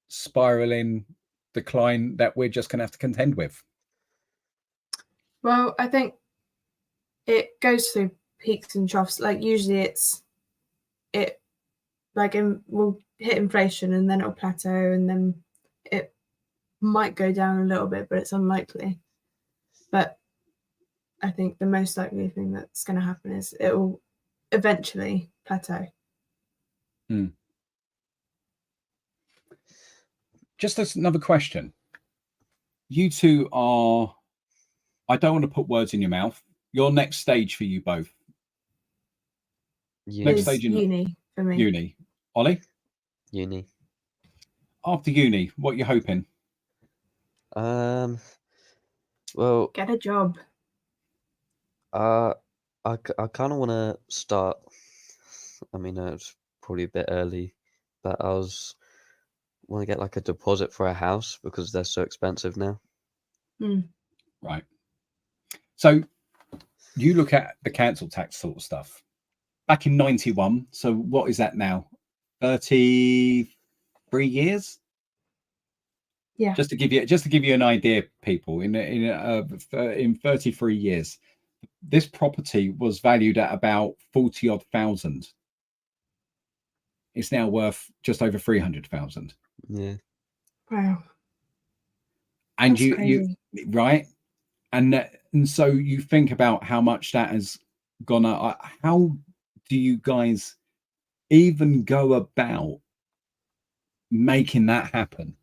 Speaker 1: spiraling decline that we're just going to have to contend with?
Speaker 2: Well, I think it goes through peaks and troughs. Like usually we'll hit inflation and then it'll plateau and then it might go down a little bit, but it's unlikely. But I think the most likely thing that's going to happen is it will eventually plateau.
Speaker 1: Just as another question. You two are, I don't want to put words in your mouth. Your next stage for you both.
Speaker 2: Next stage in uni for me.
Speaker 1: Uni. Ollie?
Speaker 3: Uni.
Speaker 1: After uni, what are you hoping?
Speaker 3: Well,
Speaker 2: get a job.
Speaker 3: I kind of want to start. I mean, it's probably a bit early, but I want to get like a deposit for a house because they're so expensive now.
Speaker 1: Right. So you look at the council tax sort of stuff back in 91. So what is that now? 33 years?
Speaker 2: Yeah.
Speaker 1: Just to give you an idea, people, in 33 years, this property was valued at about 40-odd thousand. It's now worth just over 300,000.
Speaker 3: Yeah.
Speaker 2: Wow.
Speaker 1: And
Speaker 2: that's crazy.
Speaker 1: you right, and so you think about how much that has gone up. How do you guys even go about making that happen?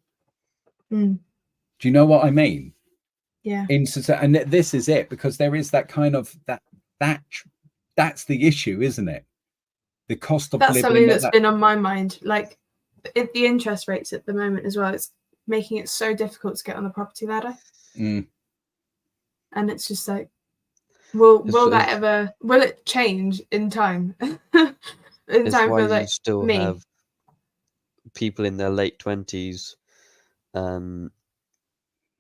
Speaker 1: Do you know what I mean?
Speaker 2: Yeah.
Speaker 1: And this is it, because there is that kind of that's the issue, isn't it? The cost of
Speaker 2: that's
Speaker 1: living.
Speaker 2: Something that's been on my mind. Like the interest rates at the moment as well. It's making it so difficult to get on the property ladder. And it's just like, will it change in time?
Speaker 3: It's why you still have people in their late 20s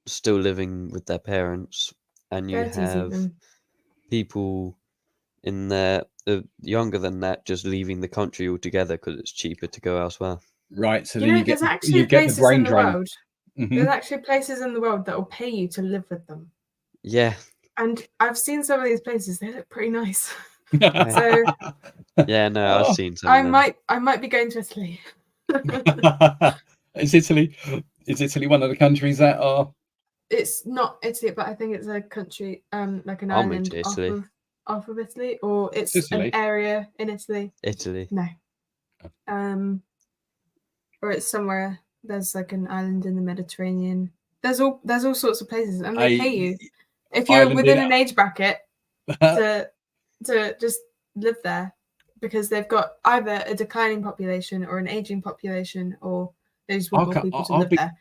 Speaker 3: still living with their parents, and you have people in their younger than that just leaving the country altogether because it's cheaper to go elsewhere.
Speaker 1: Right. So then you get
Speaker 2: the brain drain. There's actually places in the world that will pay you to live with them.
Speaker 3: Yeah.
Speaker 2: And I've seen some of these places. They look pretty nice.
Speaker 3: So yeah, no, I've seen some.
Speaker 2: I might be going to Italy.
Speaker 1: Is Italy one of the countries that are?
Speaker 2: It's not Italy, but I think it's a country, like an island off of Italy, or it's Sicily. An area in Italy.
Speaker 3: Italy.
Speaker 2: No. Or it's somewhere. There's like an island in the Mediterranean. There's all sorts of places, and they pay you if you're within an age bracket to just live there, because they've got either a declining population or an aging population, or they just want more people to live there.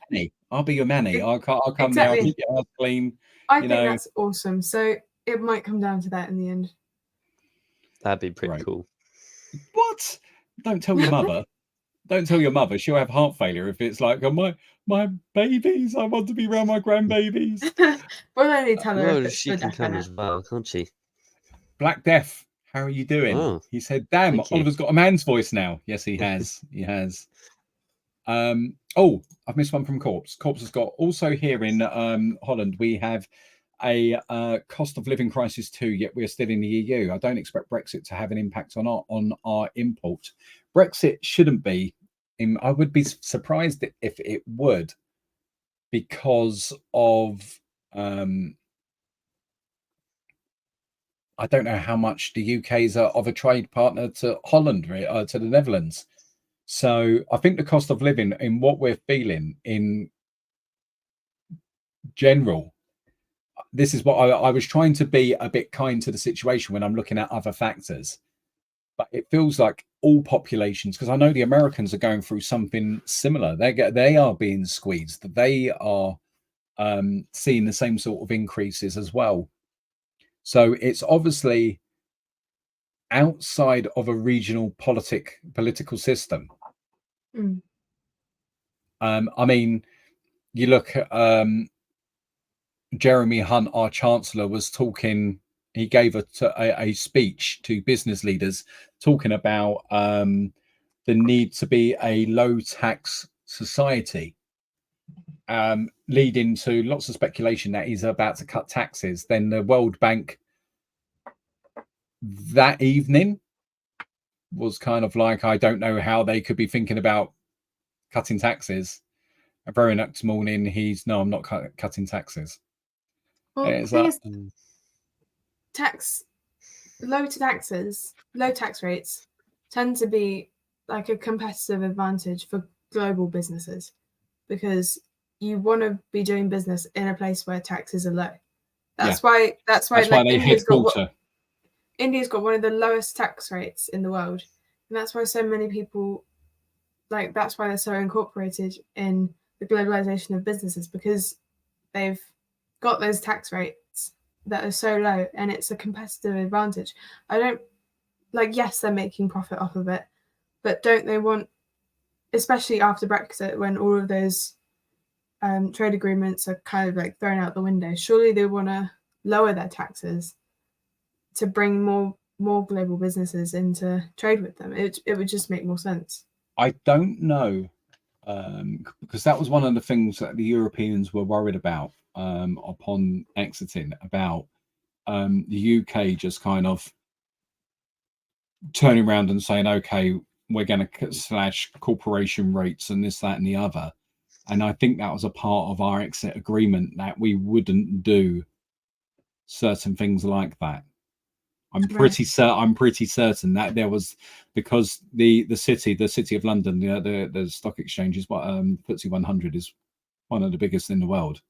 Speaker 1: I'll be your manny. I'll come there. I'll keep your house clean.
Speaker 2: I think that's awesome. So it might come down to that in the end.
Speaker 3: That'd be pretty cool.
Speaker 1: What? Don't tell your mother. Don't tell your mother. She'll have heart failure if it's like, oh, my babies. I want to be around my grandbabies.
Speaker 2: We'll only tell her.
Speaker 3: Well, she can come as well, can't she?
Speaker 1: Black Death, how are you doing?
Speaker 3: Oh,
Speaker 1: he said, damn, Oliver's got a man's voice now. Yes, he has. He has. Oh, I've missed one from Corpse. Corpse has got also here in Holland, we have a cost of living crisis too, yet we're still in the EU. I don't expect Brexit to have an impact on our import. Brexit shouldn't be I would be surprised if it would, because of I don't know how much the UK is of a trade partner to Holland, to the Netherlands. So I think the cost of living in what we're feeling in general, this is what I was trying to be a bit kind to the situation when I'm looking at other factors. But it feels like all populations, because I know the Americans are going through something similar. They are being squeezed. They are seeing the same sort of increases as well. So it's obviously outside of a regional political system.
Speaker 2: Mm.
Speaker 1: I mean, you look at Jeremy Hunt, our Chancellor, was talking. He gave a speech to business leaders talking about the need to be a low tax society, leading to lots of speculation that he's about to cut taxes. Then the World Bank that evening was kind of like, I don't know how they could be thinking about cutting taxes. The very next morning, no, I'm not cutting taxes.
Speaker 2: Well,
Speaker 1: It's
Speaker 2: the thing
Speaker 1: like,
Speaker 2: is, low tax rates tend to be like a competitive advantage for global businesses, because you want to be doing business in a place where taxes are low. That's why like India's got one of the lowest tax rates in the world, and that's why so many people, like, that's why they're so incorporated in the globalization of businesses, because they've got those tax rates that are so low, and it's a competitive advantage. I don't like, yes, they're making profit off of it, but don't they want, especially after Brexit, when all of those trade agreements are kind of like thrown out the window, surely they want to lower their taxes to bring more global businesses into trade with them. It would just make more sense.
Speaker 1: I don't know, because that was one of the things that the Europeans were worried about upon exiting, about the UK just kind of turning around and saying, okay, we're going to slash corporation rates and this, that, and the other. And I think that was a part of our exit agreement, that we wouldn't do certain things like that. I'm pretty certain that there was, because the city of London, the stock exchange is what FTSE 100 is one of the biggest in the world,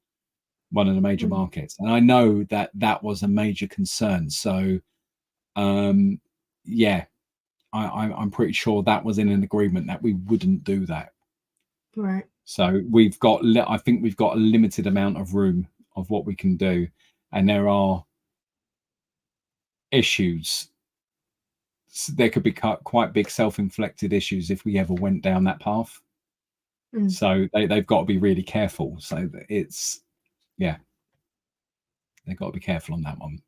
Speaker 1: one of the major markets, and I know that was a major concern. So, yeah, I'm pretty sure that was in an agreement that we wouldn't do that.
Speaker 2: Right.
Speaker 1: So I think we've got a limited amount of room of what we can do, and there are issues. There could be quite big self-inflicted issues if we ever went down that path. So they've got to be really careful. So it's, yeah, they've got to be careful on that one.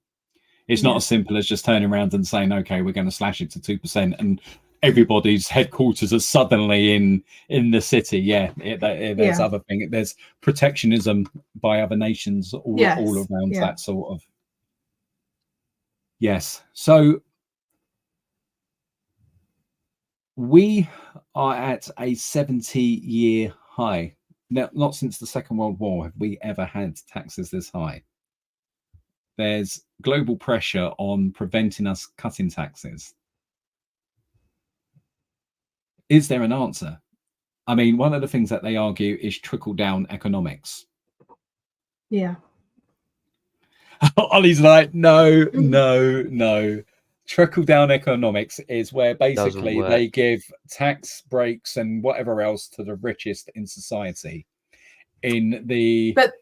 Speaker 1: It's not as simple as just turning around and saying, okay, we're going to slash it to 2%, and everybody's headquarters are suddenly in the city. There's other thing. There's protectionism by other nations all around that sort of. Yes. So we are at a 70-year high. Now, not since the Second World War have we ever had taxes this high. There's global pressure on preventing us cutting taxes. Is there an answer? I mean, one of the things that they argue is trickle-down economics.
Speaker 2: Yeah.
Speaker 1: Ollie's like, no. Trickle-down economics is where basically they give tax breaks and whatever else to the richest in society. But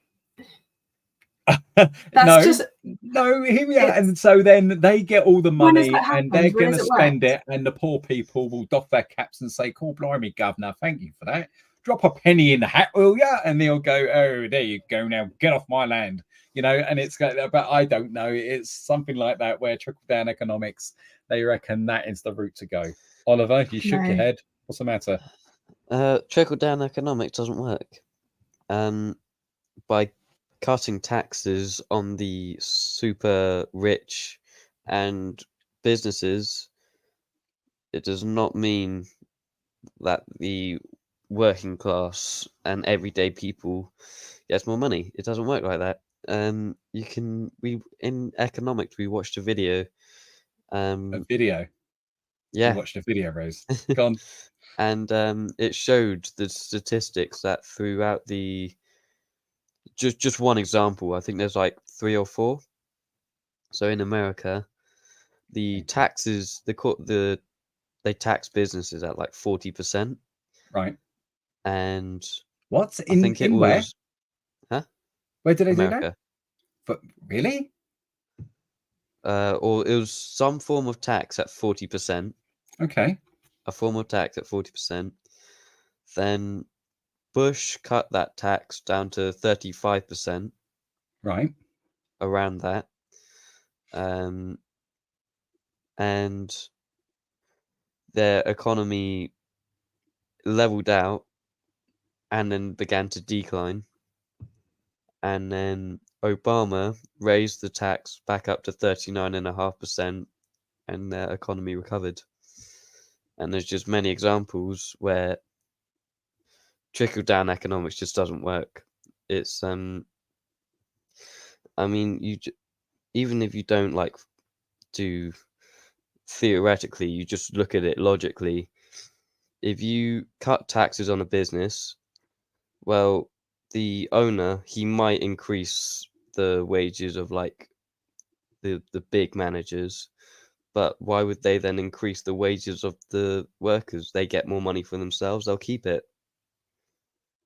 Speaker 1: that's no, hear me out. And so then they get all the money and they're going to spend it, and the poor people will doff their caps and say, "Cool, blimey, governor, thank you for that. Drop a penny in the hat, will ya?" And they'll go, "Oh, there you go. Now get off my land." You know, and it's, but I don't know. It's something like that, where trickle-down economics, they reckon that is the route to go. Oliver, you shook your head. What's the matter?
Speaker 3: Trickle-down economics doesn't work. By cutting taxes on the super rich and businesses, it does not mean that the working class and everyday people gets more money. It doesn't work like that. We in economics we watched a video.
Speaker 1: A video. You
Speaker 3: Yeah,
Speaker 1: watched a video, Rose. Gone.
Speaker 3: and it showed the statistics that throughout the just one example. I think there's like 3 or 4. So in America, the taxes they tax businesses at like 40%,
Speaker 1: Right.
Speaker 3: and
Speaker 1: What
Speaker 3: I think it
Speaker 1: in where?
Speaker 3: was
Speaker 1: Where do they do that?
Speaker 3: America.
Speaker 1: But really?
Speaker 3: Or it was some form of tax at 40%.
Speaker 1: Okay.
Speaker 3: A form of tax at 40%. Then Bush cut that tax down to 35%,
Speaker 1: Right.
Speaker 3: around that. And their economy leveled out and then began to decline. And then Obama raised the tax back up to 39.5%, and their economy recovered. And there's just many examples where trickle-down economics just doesn't work. It's I mean, even if you don't like do theoretically, you just look at it logically. If you cut taxes on a business, well, the owner, he might increase the wages of like the big managers, but why would they then increase the wages of the workers? They get more money for themselves, they'll keep it.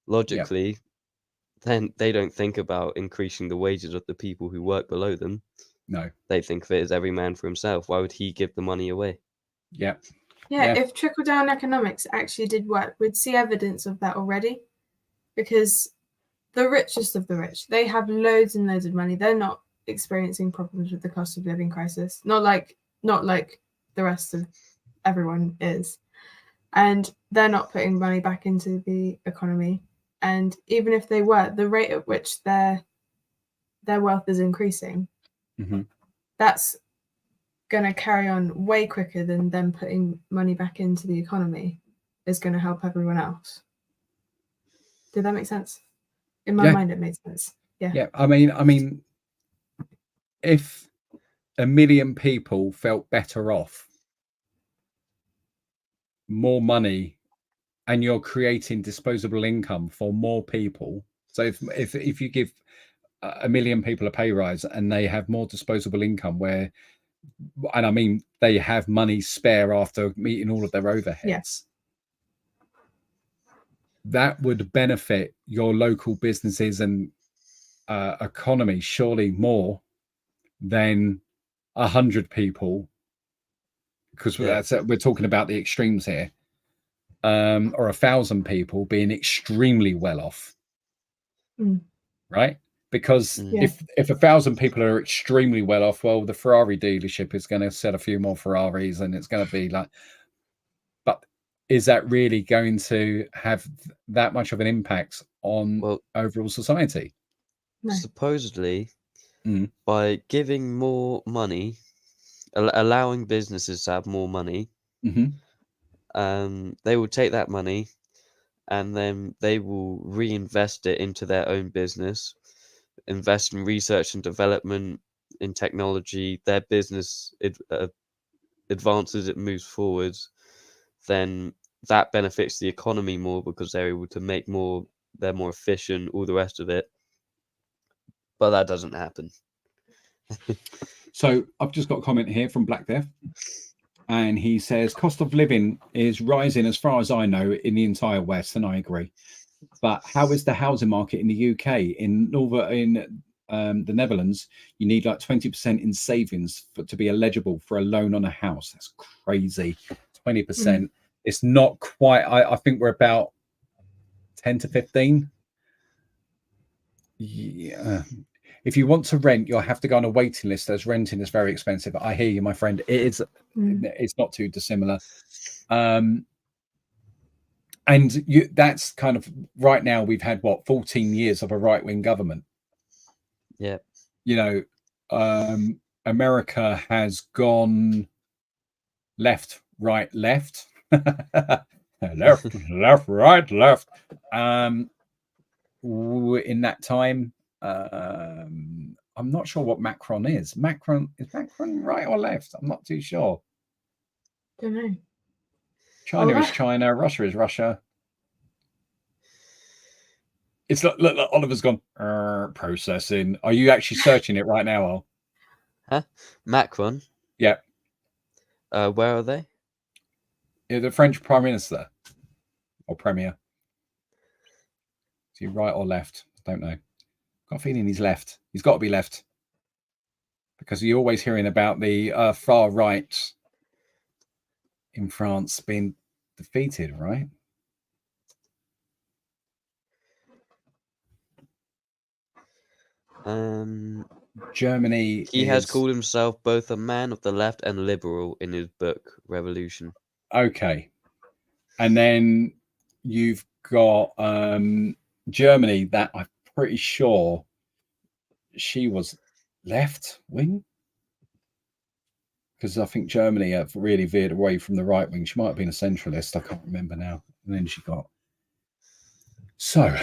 Speaker 3: Logically, then they don't think about increasing the wages of the people who work below them.
Speaker 1: No.
Speaker 3: They think of it as every man for himself. Why would he give the money away?
Speaker 1: Yeah.
Speaker 2: Yeah, if trickle-down economics actually did work, we'd see evidence of that already, because the richest of the rich, they have loads and loads of money. They're not experiencing problems with the cost of living crisis, not like the rest of everyone is, and they're not putting money back into the economy. And even if they were, the rate at which their wealth is increasing, that's going to carry on way quicker than them putting money back into the economy is going to help everyone else. Did that make sense? In my mind, it made sense. Yeah.
Speaker 1: I mean, if 1 million people felt better off, more money, and you're creating disposable income for more people. So if you give 1 million people a pay rise and they have more disposable income, and I mean they have money spare after meeting all of their overheads, that would benefit your local businesses and economy surely more than 100 people, because we're talking about the extremes here, or 1,000 people being extremely well off, right? Because if 1,000 people are extremely well off, well, the Ferrari dealership is going to sell a few more Ferraris, and it's going to be like, but is that really going to have that much of an impact on overall society?
Speaker 3: No. Supposedly, by giving more money, allowing businesses to have more money, they will take that money and then they will reinvest it into their own business, invest in research and development, in technology. Their business advances, it moves forwards, then that benefits the economy more because they're able to make more, they're more efficient, all the rest of it. But that doesn't happen.
Speaker 1: So I've just got a comment here from Black Death, and he says cost of living is rising as far as I know in the entire West, and I agree. But how is the housing market in the UK? In the Netherlands, you need like 20% in savings to be eligible for a loan on a house. That's crazy. 20%. It's not quite. I think we're about 10 to 15. Yeah. If you want to rent, you'll have to go on a waiting list, as renting is very expensive. I hear you, my friend. It is. It's not too dissimilar. And that's kind of right now. We've had 14 years of a right-wing government.
Speaker 3: Yeah.
Speaker 1: America has gone left, right, left. left, left, right, left. In that time, I'm not sure what Macron is. Macron right or left? I'm not too sure.
Speaker 2: Don't know.
Speaker 1: China is China. Russia is Russia. It's look, Oliver's gone processing. Are you actually searching it right now, Al?
Speaker 3: Huh? Macron?
Speaker 1: Yeah.
Speaker 3: Where are they?
Speaker 1: Yeah, the French Prime Minister or Premier. Is he right or left? I don't know. Got a feeling he's left. He's got to be left. Because you're always hearing about the far right in France being defeated, right? Germany.
Speaker 3: He has called himself both a man of the left and liberal in his book Revolution.
Speaker 1: Okay. And then you've got Germany, that I'm pretty sure she was left wing. Because I think Germany have really veered away from the right wing. She might have been a centralist. I can't remember now. And then she got. So,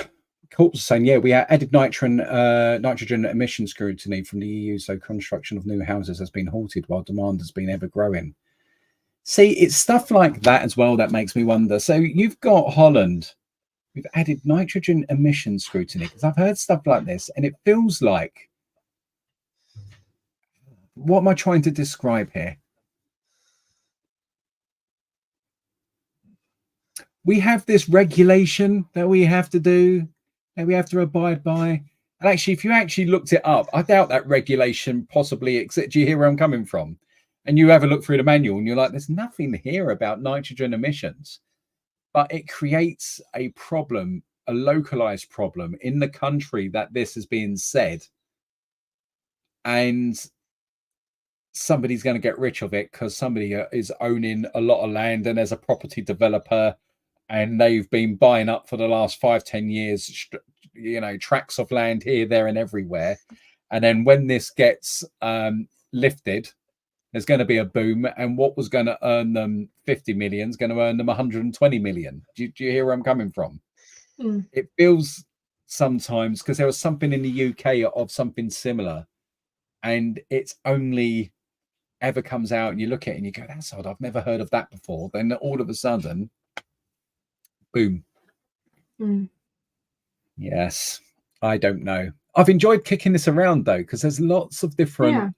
Speaker 1: Corpse is saying, yeah, we added nitrogen emission scrutiny from the EU, so construction of new houses has been halted while demand has been ever growing. See, it's stuff like that as well that makes me wonder. So you've got Holland. We've added nitrogen emission scrutiny, because I've heard stuff like this, and it feels like, what am I trying to describe here? We have this regulation that we have to do, that we have to abide by. And actually, if you actually looked it up, I doubt that regulation possibly exists. Do you hear where I'm coming from? And you have a look through the manual and you're like, there's nothing here about nitrogen emissions. But it creates a problem, a localized problem in the country that this is being said. And somebody's going to get rich of it because somebody is owning a lot of land and there's a property developer and they've been buying up for the last 5-10 years, tracts of land here, there and everywhere. And then when this gets lifted, there's going to be a boom, and what was going to earn them 50 million is going to earn them 120 million. Do you hear where I'm coming from? It feels sometimes, because there was something in the UK of something similar, and it's only ever comes out and you look at it and you go, that's odd, I've never heard of that before. Then all of a sudden, boom. Yes, I don't know. I've enjoyed kicking this around though, because there's lots of different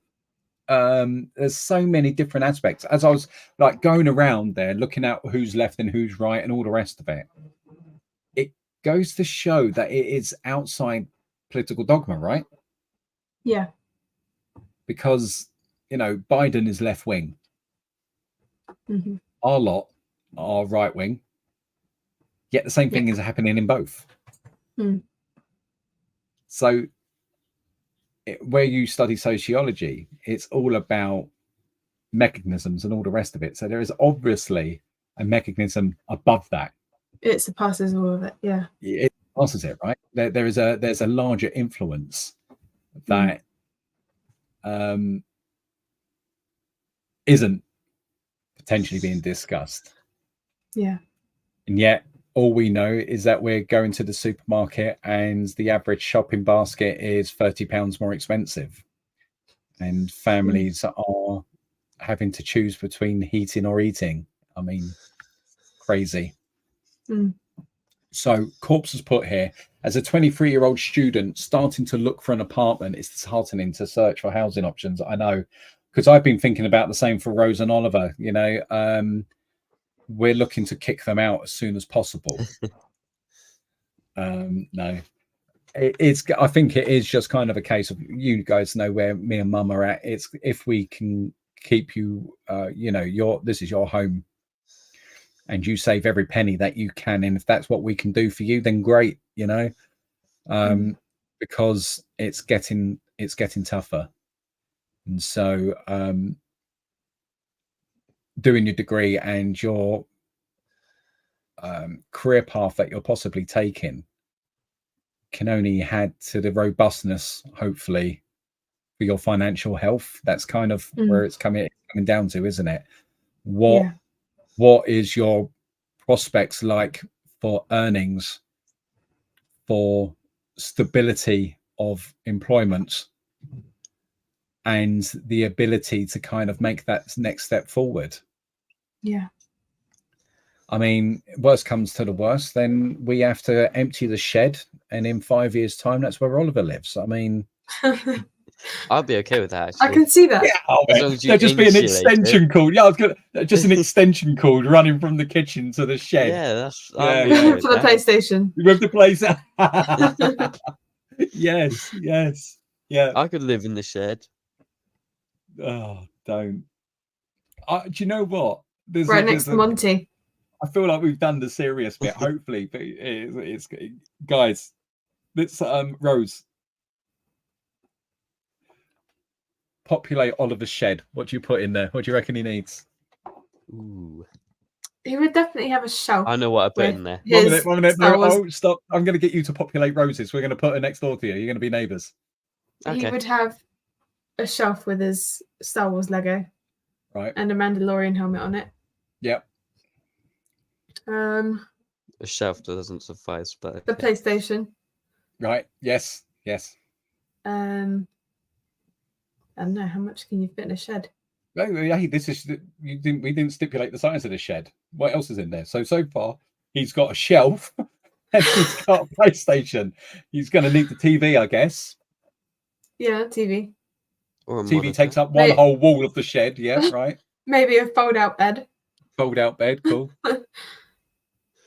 Speaker 1: there's so many different aspects. As I was like going around there looking at who's left and who's right and all the rest of it, it goes to show that it is outside political dogma, right?
Speaker 2: Yeah.
Speaker 1: Because Biden is left wing. Our lot are right wing. Yet the same thing is happening in both. So where you study sociology, it's all about mechanisms and all the rest of it. So there is obviously a mechanism above that.
Speaker 2: It surpasses all of it. Yeah.
Speaker 1: It passes it, right? There's a larger influence that isn't potentially being discussed.
Speaker 2: Yeah.
Speaker 1: And yet all we know is that we're going to the supermarket and the average shopping basket is £30 more expensive. And families are having to choose between heating or eating. I mean, crazy. So Corpse has put here, as a 23-year-old student starting to look for an apartment, it's disheartening to search for housing options. I know, because I've been thinking about the same for Rose and Oliver. We're looking to kick them out as soon as possible. No, I think it is just kind of a case of, you guys know where me and Mum are at. It's if we can keep you, this is your home, and you save every penny that you can, and if that's what we can do for you, then great. Because it's getting tougher, and so doing your degree and your career path that you're possibly taking can only add to the robustness, hopefully, for your financial health. That's kind of where it's coming down to, isn't it? What is your prospects like for earnings, for stability of employment, and the ability to kind of make that next step forward.
Speaker 2: Yeah.
Speaker 1: I mean, worst comes to the worst, then we have to empty the shed, and in 5 years' time, that's where Oliver lives. I mean,
Speaker 3: I'd be okay with that,
Speaker 2: I
Speaker 3: actually.
Speaker 2: can see that.
Speaker 3: As long as you
Speaker 1: there'd just be an
Speaker 3: insulate it.
Speaker 1: extension cord. Yeah, I was gonna just an extension cord running from the kitchen to the shed.
Speaker 3: Yeah, that's
Speaker 1: Yeah,
Speaker 3: I'm
Speaker 1: yeah.
Speaker 3: okay with
Speaker 2: For the
Speaker 3: that.
Speaker 2: PlayStation.
Speaker 1: With the place. Yes, yes, yeah.
Speaker 3: I could live in the shed.
Speaker 1: Oh, don't. Do you know what?
Speaker 2: Right next to Monty.
Speaker 1: I feel like we've done the serious bit, hopefully, but it's guys. Let's Rose, populate Oliver's shed. What do you put in there? What do you reckon he needs?
Speaker 3: Ooh.
Speaker 2: He would definitely have a shelf.
Speaker 3: I know what I put in there.
Speaker 1: 1 minute.
Speaker 2: Star
Speaker 1: No,
Speaker 2: Wars.
Speaker 1: stop. I'm going to get you to populate Rose's. We're going to put her next door to you. You're going to be neighbours.
Speaker 3: Okay.
Speaker 2: He would have a shelf with his Star Wars Lego.
Speaker 1: Right.
Speaker 2: And a Mandalorian helmet on it.
Speaker 1: Yep.
Speaker 3: A shelf doesn't suffice, but
Speaker 2: The PlayStation.
Speaker 1: Right. Yes. Yes.
Speaker 2: I don't know, how much can you fit in a shed?
Speaker 1: Hey, this is we didn't stipulate the size of the shed. What else is in there? So far, he's got a shelf and he's got a PlayStation. He's going to need the TV, I guess.
Speaker 2: Yeah, TV.
Speaker 3: or a
Speaker 1: TV
Speaker 3: monitor.
Speaker 1: takes up one whole wall of the shed. Yeah, right.
Speaker 2: Maybe a fold-out bed.
Speaker 1: Fold-out bed. Cool.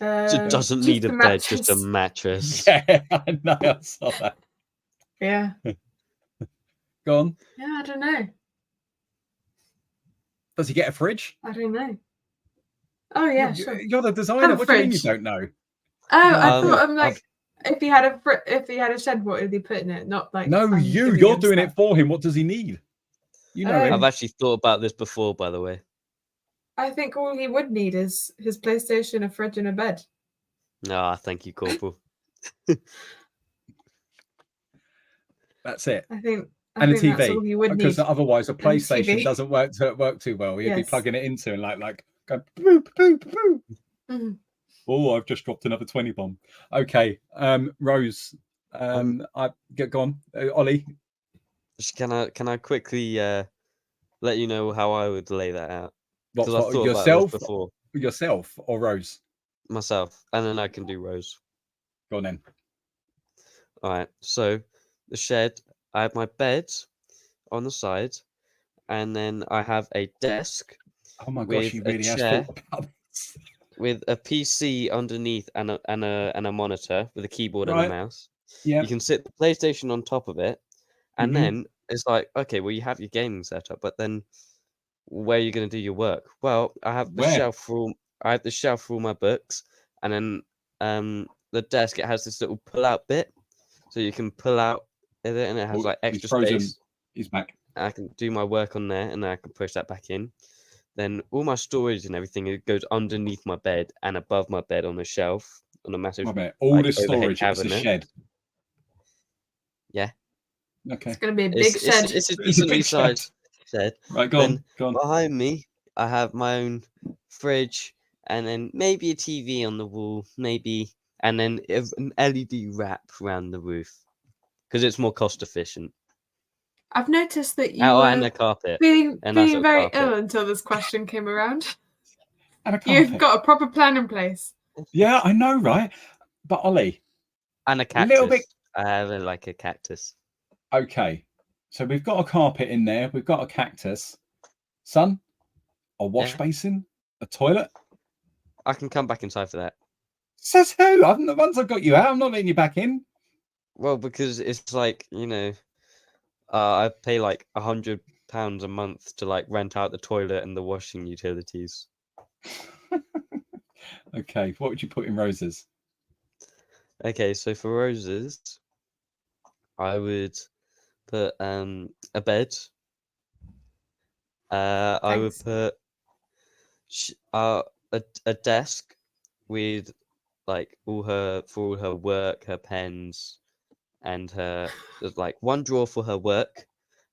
Speaker 3: It doesn't
Speaker 2: just
Speaker 3: need a
Speaker 2: a
Speaker 3: bed, just a
Speaker 2: mattress.
Speaker 3: mattress.
Speaker 1: Yeah, I know. I saw that.
Speaker 2: Yeah.
Speaker 1: Go on.
Speaker 2: Yeah, I don't know.
Speaker 1: Does he get a fridge?
Speaker 2: I don't know. Oh yeah, sure.
Speaker 1: You're the designer.
Speaker 2: Have a
Speaker 1: What do you mean you
Speaker 2: fridge.
Speaker 1: don't know?
Speaker 2: Oh,
Speaker 1: No,
Speaker 2: I thought I'm
Speaker 1: I've-
Speaker 2: like, if he had a shed, what would he put in it? Not like
Speaker 1: No,
Speaker 2: I'm giving
Speaker 1: you're
Speaker 2: him
Speaker 1: doing
Speaker 2: stuff.
Speaker 1: it for him. What does he need? You know
Speaker 2: Oh.
Speaker 1: him.
Speaker 3: I've actually thought about this before, by the way.
Speaker 2: I think all he would need is his PlayStation, a fridge, and a bed.
Speaker 3: Ah, thank you, Corporal.
Speaker 1: That's it.
Speaker 2: I think
Speaker 1: And a
Speaker 2: that's all
Speaker 1: TV,
Speaker 2: he would
Speaker 1: because
Speaker 2: need.
Speaker 1: otherwise a PlayStation
Speaker 2: TV.
Speaker 1: doesn't work too well. He'd be
Speaker 2: Yes.
Speaker 1: plugging it into and like go boop boop boop.
Speaker 2: Mhm.
Speaker 1: Oh, I've just dropped another 20 bomb. Okay, Rose, I go on, Ollie.
Speaker 3: Can I quickly let you know how I would lay that out?
Speaker 1: What,
Speaker 3: 'Cause I thought about
Speaker 1: yourself?
Speaker 3: this before.
Speaker 1: Yourself or Rose?
Speaker 3: Myself, and then I can do Rose.
Speaker 1: Go on then.
Speaker 3: All right. So the shed, I have my bed on the side, and then I have a desk
Speaker 1: Oh my gosh,
Speaker 3: with
Speaker 1: he
Speaker 3: a
Speaker 1: really has
Speaker 3: chair.
Speaker 1: thought about this.
Speaker 3: with a PC underneath and a monitor with a keyboard and
Speaker 1: Right.
Speaker 3: a mouse.
Speaker 1: Yeah.
Speaker 3: You can sit the PlayStation on top of it, and
Speaker 1: Mhm.
Speaker 3: then it's like, okay, well, you have your gaming setup, but then where are you going to do your work? Well, I have the
Speaker 1: Where?
Speaker 3: shelf for all my books, and then the desk, it has this little pull-out bit, so you can pull out it, and it has
Speaker 1: Oh,
Speaker 3: like
Speaker 1: he's
Speaker 3: extra
Speaker 1: frozen.
Speaker 3: space.
Speaker 1: He's back.
Speaker 3: I can do my work on there, and then I can push that back in. Then all my storage and everything, it goes underneath my bed and above my bed on a shelf, on a massive
Speaker 1: My bad. All
Speaker 3: like,
Speaker 1: this
Speaker 3: overhead
Speaker 1: storage is a
Speaker 3: cabinet.
Speaker 1: shed.
Speaker 3: Yeah.
Speaker 1: Okay.
Speaker 2: It's going to be a big shed.
Speaker 3: It's a
Speaker 1: It's a
Speaker 3: decently
Speaker 1: big shed.
Speaker 3: sized shed.
Speaker 1: Right, go
Speaker 3: Then
Speaker 1: on. Go on.
Speaker 3: behind me, I have my own fridge, and then maybe a TV on the wall, maybe, and then an LED wrap around the roof, because it's more cost efficient.
Speaker 2: I've noticed that you
Speaker 3: And
Speaker 2: were
Speaker 3: a carpet.
Speaker 2: feeling
Speaker 3: a nice little
Speaker 2: very
Speaker 3: carpet.
Speaker 2: ill until this question came around.
Speaker 1: And a
Speaker 2: You've
Speaker 1: carpet.
Speaker 2: got a proper plan in place.
Speaker 1: Yeah, I know, right? But Ollie,
Speaker 3: And a
Speaker 1: A
Speaker 3: cactus.
Speaker 1: little bit-
Speaker 3: I have like a cactus.
Speaker 1: okay. So we've got a carpet in there. We've got a cactus. Son, a wash
Speaker 3: Yeah.
Speaker 1: basin, a toilet.
Speaker 3: I can come back inside for that.
Speaker 1: Says who? Once I've got you out, I'm not letting you back in.
Speaker 3: Well, because it's like, I pay like £100 a month to like rent out the toilet and the washing utilities.
Speaker 1: Okay, what would you put in Rose's?
Speaker 3: Okay, so for roses, I would put a bed. I would
Speaker 2: Thanks.
Speaker 3: put a desk with like all her work, her pens, and there's like one drawer for her work,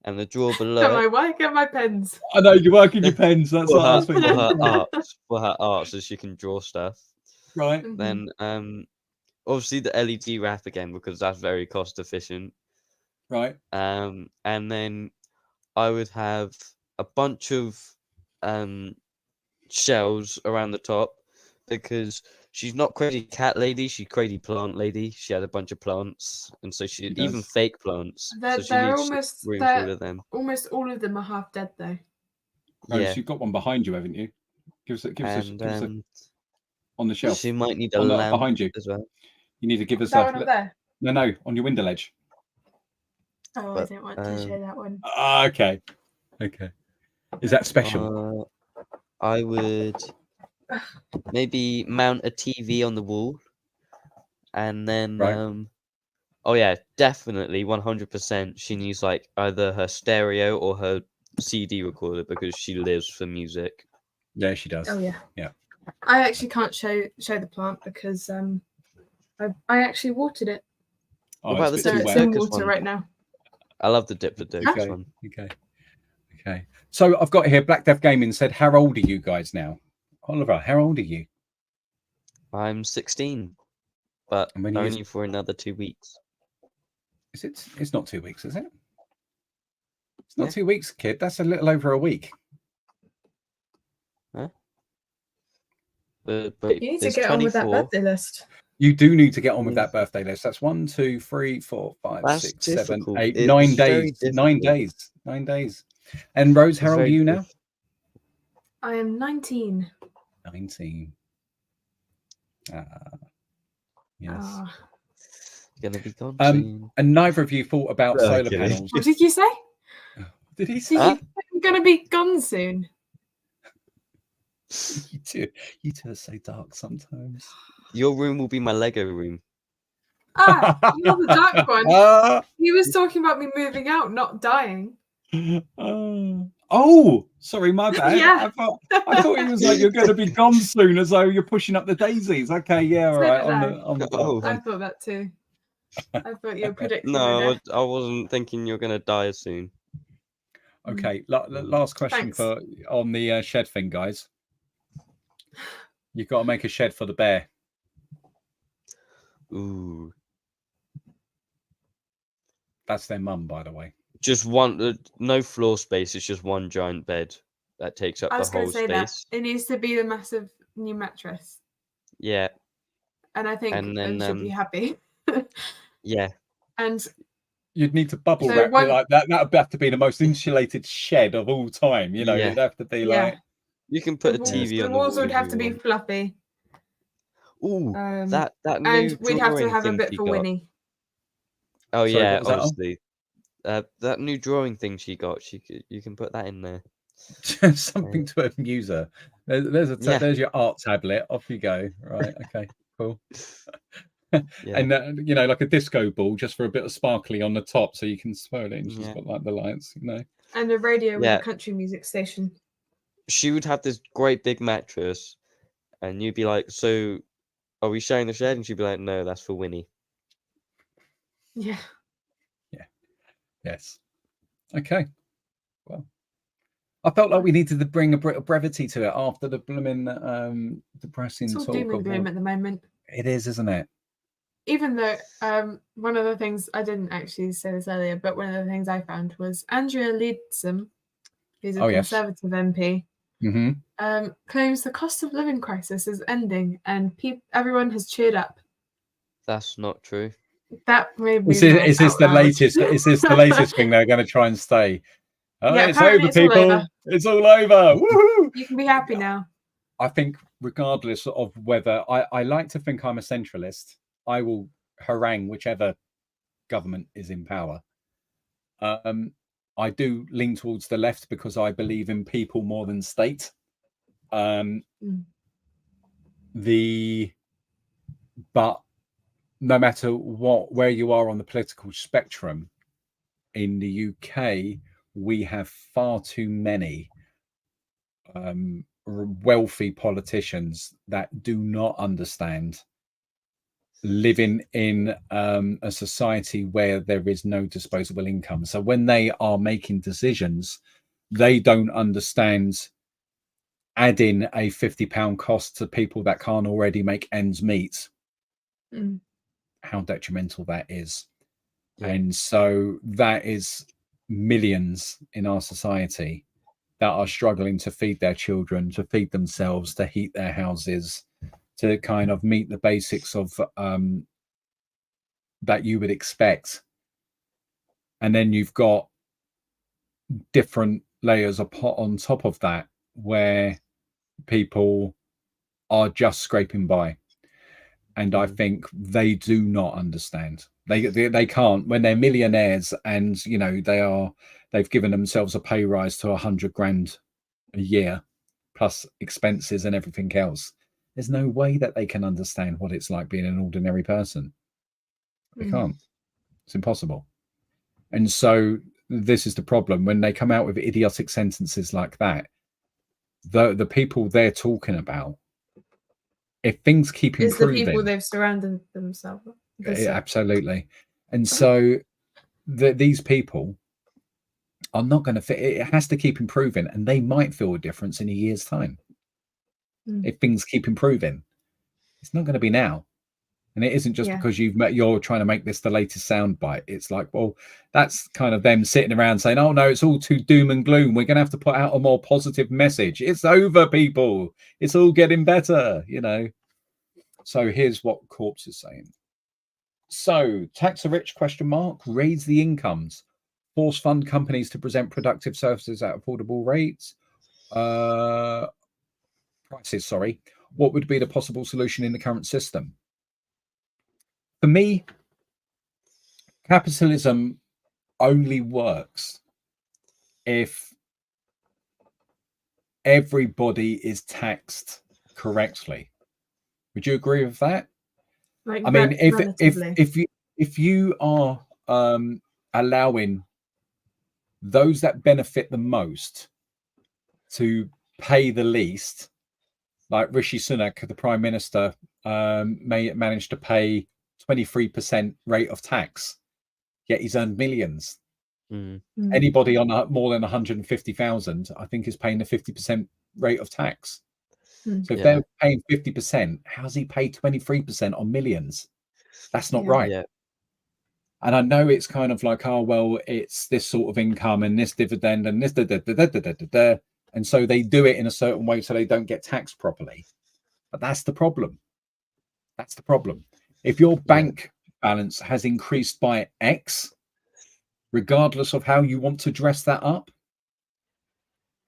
Speaker 3: and the drawer below
Speaker 2: Don't
Speaker 3: it
Speaker 2: worry, why I get my pens?
Speaker 1: I know you're working your pens. That's
Speaker 3: for
Speaker 1: what I was
Speaker 3: her,
Speaker 1: thinking.
Speaker 3: for her art, so she can draw stuff.
Speaker 1: Right.
Speaker 3: Then obviously the LED wrap again, because that's very cost efficient.
Speaker 1: Right.
Speaker 3: And then I would have a bunch of shells around the top, because she's not crazy cat lady, she's crazy plant lady. She had a bunch of plants, and so she even
Speaker 1: does.
Speaker 3: fake plants.
Speaker 2: They're,
Speaker 3: So she
Speaker 2: they're
Speaker 3: needs
Speaker 2: almost
Speaker 3: room for
Speaker 2: they're
Speaker 3: all of them.
Speaker 2: almost all of them are half dead though.
Speaker 1: Rose,
Speaker 3: Yeah,
Speaker 1: you've got one behind you, haven't you? Give us
Speaker 3: and
Speaker 1: a on the shelf.
Speaker 3: she might need a
Speaker 1: On the,
Speaker 3: lamp
Speaker 1: behind you.
Speaker 3: as well.
Speaker 1: You need to give us
Speaker 2: That one up there.
Speaker 1: No, on your window ledge.
Speaker 2: Oh,
Speaker 3: But,
Speaker 2: I don't want to show that one.
Speaker 1: Okay. Is that special?
Speaker 3: I would maybe mount a TV on the wall, and then
Speaker 1: Right.
Speaker 3: oh yeah, definitely 100%. She needs like either her stereo or her CD recorder, because she lives for music.
Speaker 1: Yeah, she does.
Speaker 2: Oh yeah.
Speaker 1: Yeah.
Speaker 2: I actually can't show the plant because I actually watered it.
Speaker 1: Oh,
Speaker 3: What about
Speaker 1: it's
Speaker 3: the
Speaker 1: a bit
Speaker 2: So
Speaker 1: too
Speaker 2: it's in
Speaker 1: wet.
Speaker 3: Diplodocus
Speaker 2: water
Speaker 3: one?
Speaker 2: right now.
Speaker 3: I love the Diplodocus one.
Speaker 1: Okay. So I've got here, Black Death Gaming said, how old are you guys now? Oliver, how old are you?
Speaker 3: I'm 16, but
Speaker 1: And when you
Speaker 3: only for another 2 weeks.
Speaker 1: it's not 2 weeks, is it? It's not
Speaker 3: Yeah.
Speaker 1: 2 weeks, kid. That's a little over a week.
Speaker 3: Huh? But
Speaker 2: You need to
Speaker 3: there's
Speaker 2: get on with that
Speaker 3: 24.
Speaker 2: birthday list.
Speaker 1: You do need to get on with that birthday list. That's 1, 2, 3, 4, 5,
Speaker 3: That's
Speaker 1: 6, 7,
Speaker 3: difficult.
Speaker 1: 8,
Speaker 3: It's
Speaker 1: 9
Speaker 3: very
Speaker 1: days. 9
Speaker 3: difficult.
Speaker 1: days. 9 days. And Rose, how
Speaker 3: It's
Speaker 1: old are
Speaker 3: very
Speaker 1: you now?
Speaker 2: I am 19.
Speaker 1: 19. Yes.
Speaker 3: Gonna be gone soon.
Speaker 1: And neither of you thought about solar
Speaker 3: Okay.
Speaker 1: panels.
Speaker 2: What did you say?
Speaker 1: Did he say?
Speaker 3: Huh?
Speaker 2: I'm gonna be gone soon.
Speaker 1: You two are so dark sometimes.
Speaker 3: Your room will be my Lego room.
Speaker 2: Ah, you're the dark one. He was talking about me moving out, not dying.
Speaker 1: Oh, sorry, my bad.
Speaker 2: Yeah.
Speaker 1: I thought he was like, you're going to be gone soon, as though you're pushing up the daisies. Okay, yeah, all
Speaker 2: So
Speaker 1: right.
Speaker 2: did
Speaker 1: On the
Speaker 3: Oh.
Speaker 1: dark
Speaker 2: I
Speaker 1: one.
Speaker 2: thought that too. I thought you were predicting
Speaker 3: No,
Speaker 2: my death.
Speaker 3: I wasn't thinking you're gonna die soon.
Speaker 1: Okay, last question
Speaker 2: Thanks.
Speaker 1: on the shed thing, guys. You've got to make a shed for the bear.
Speaker 3: Ooh.
Speaker 1: That's their mum, by the way.
Speaker 3: Just one, no floor space. It's just one giant bed that takes up
Speaker 2: I
Speaker 3: the
Speaker 2: was going
Speaker 3: whole
Speaker 2: to say that
Speaker 3: space.
Speaker 2: it needs to be the massive new mattress,
Speaker 3: Yeah,
Speaker 2: and I think
Speaker 3: And then,
Speaker 2: Ben should be happy.
Speaker 3: yeah.
Speaker 2: And
Speaker 1: You'd need to bubble
Speaker 2: So
Speaker 1: wrap
Speaker 2: one-
Speaker 1: it like that. That would have to be the most insulated shed of all time. You know,
Speaker 3: Yeah.
Speaker 1: it'd have to be
Speaker 2: yeah,
Speaker 1: like.
Speaker 3: You can put a
Speaker 2: the walls,
Speaker 3: TV
Speaker 2: the
Speaker 3: on the
Speaker 2: walls
Speaker 3: wall
Speaker 2: would
Speaker 3: if
Speaker 2: have
Speaker 3: you
Speaker 2: to be
Speaker 3: want.
Speaker 2: fluffy.
Speaker 3: Ooh, that
Speaker 2: And
Speaker 3: new
Speaker 2: we'd have to
Speaker 3: drawing
Speaker 2: have a
Speaker 3: thing
Speaker 2: bit
Speaker 3: she
Speaker 2: for
Speaker 3: got.
Speaker 2: Winnie.
Speaker 3: Oh
Speaker 1: Sorry,
Speaker 3: yeah,
Speaker 1: what was that, Al?
Speaker 3: obviously. That new drawing thing she got. You can put that in there.
Speaker 1: Something to amuse her. There's your art tablet. Off you go. Right. Okay. Cool.
Speaker 3: Yeah.
Speaker 1: And you know, like a disco ball, just for a bit of sparkly on the top, so you can swirl it. And she's
Speaker 3: Yeah.
Speaker 1: got like the lights. You know.
Speaker 2: And a radio with
Speaker 3: Yeah.
Speaker 2: a country music station.
Speaker 3: She would have this great big mattress, and you'd be like, "So, are we sharing the shed?" And she'd be like, "No, that's for Winnie."
Speaker 2: Yeah.
Speaker 1: Yes. Okay. Well, I felt like we needed to bring a bit of brevity to it after the blooming depressing
Speaker 2: It's all
Speaker 1: talk
Speaker 2: doom and
Speaker 1: of
Speaker 2: gloom at the moment.
Speaker 1: it is, isn't it?
Speaker 2: Even though one of the things, I didn't actually say this earlier, but one of the things I found was Andrea Leadsom, who's a Conservative MP, claims the cost of living crisis is ending and everyone has cheered up.
Speaker 3: That's not true.
Speaker 2: That made me
Speaker 1: Is this the
Speaker 2: laugh out loud.
Speaker 1: latest? Is this the latest thing they're going to try and stay? Oh,
Speaker 2: Yeah,
Speaker 1: it's over,
Speaker 2: apparently it's all
Speaker 1: people.
Speaker 2: over.
Speaker 1: It's all over. Woohoo!
Speaker 2: You can be happy now.
Speaker 1: I think, regardless of whether I like to think I'm a centralist, I will harangue whichever government is in power. I do lean towards the left because I believe in people more than state. But no matter where you are on the political spectrum, in the UK, we have far too many wealthy politicians that do not understand living in a society where there is no disposable income. So when they are making decisions, they don't understand add in a £50 cost to people that can't already make ends meet, how detrimental that is.
Speaker 3: Yeah.
Speaker 1: And so that is millions in our society that are struggling to feed their children, to feed themselves, to heat their houses, to kind of meet the basics of that you would expect. And then you've got different layers on top of that where people are just scraping by. And I think they do not understand. They can't, when they're millionaires and, you know, they've given themselves a pay rise to 100 grand a year plus expenses and everything else. There's no way that they can understand what it's like being an ordinary person. They can't. It's impossible. And so this is the problem. When they come out with idiotic sentences like that, the people they're talking about, if things keep improving,
Speaker 2: it's the people they've surrounded themselves with.
Speaker 1: Absolutely. And so these people are not going to fit. It has to keep improving, and they might feel a difference in a year's time if things keep improving. It's not going to be now. And it isn't just because you're trying to make this the latest soundbite. It's like, well, that's kind of them sitting around saying, oh no, it's all too doom and gloom. We're going to have to put out a more positive message. It's over, people. It's all getting better, you know. So here's what Corpse is saying. So tax the rich, ? Raise the incomes. Force fund companies to present productive services at affordable rates. Prices, sorry. What would be the possible solution in the current system? For me, capitalism only works if everybody is taxed correctly. Would you agree with that?
Speaker 2: Like,
Speaker 1: I mean, if you are allowing those that benefit the most to pay the least, like Rishi Sunak, the Prime Minister, managed to pay 23% rate of tax, yet he's earned millions. Anybody on more than 150,000, I think, is paying a 50% rate of tax. So if they're paying 50%, how's he pay 23% on millions? That's not right.
Speaker 3: Yeah.
Speaker 1: And I know it's kind of like, oh, well, it's this sort of income and this dividend and this and so they do it in a certain way so they don't get taxed properly. But that's the problem. That's the problem. If your bank balance has increased by X, regardless of how you want to dress that up,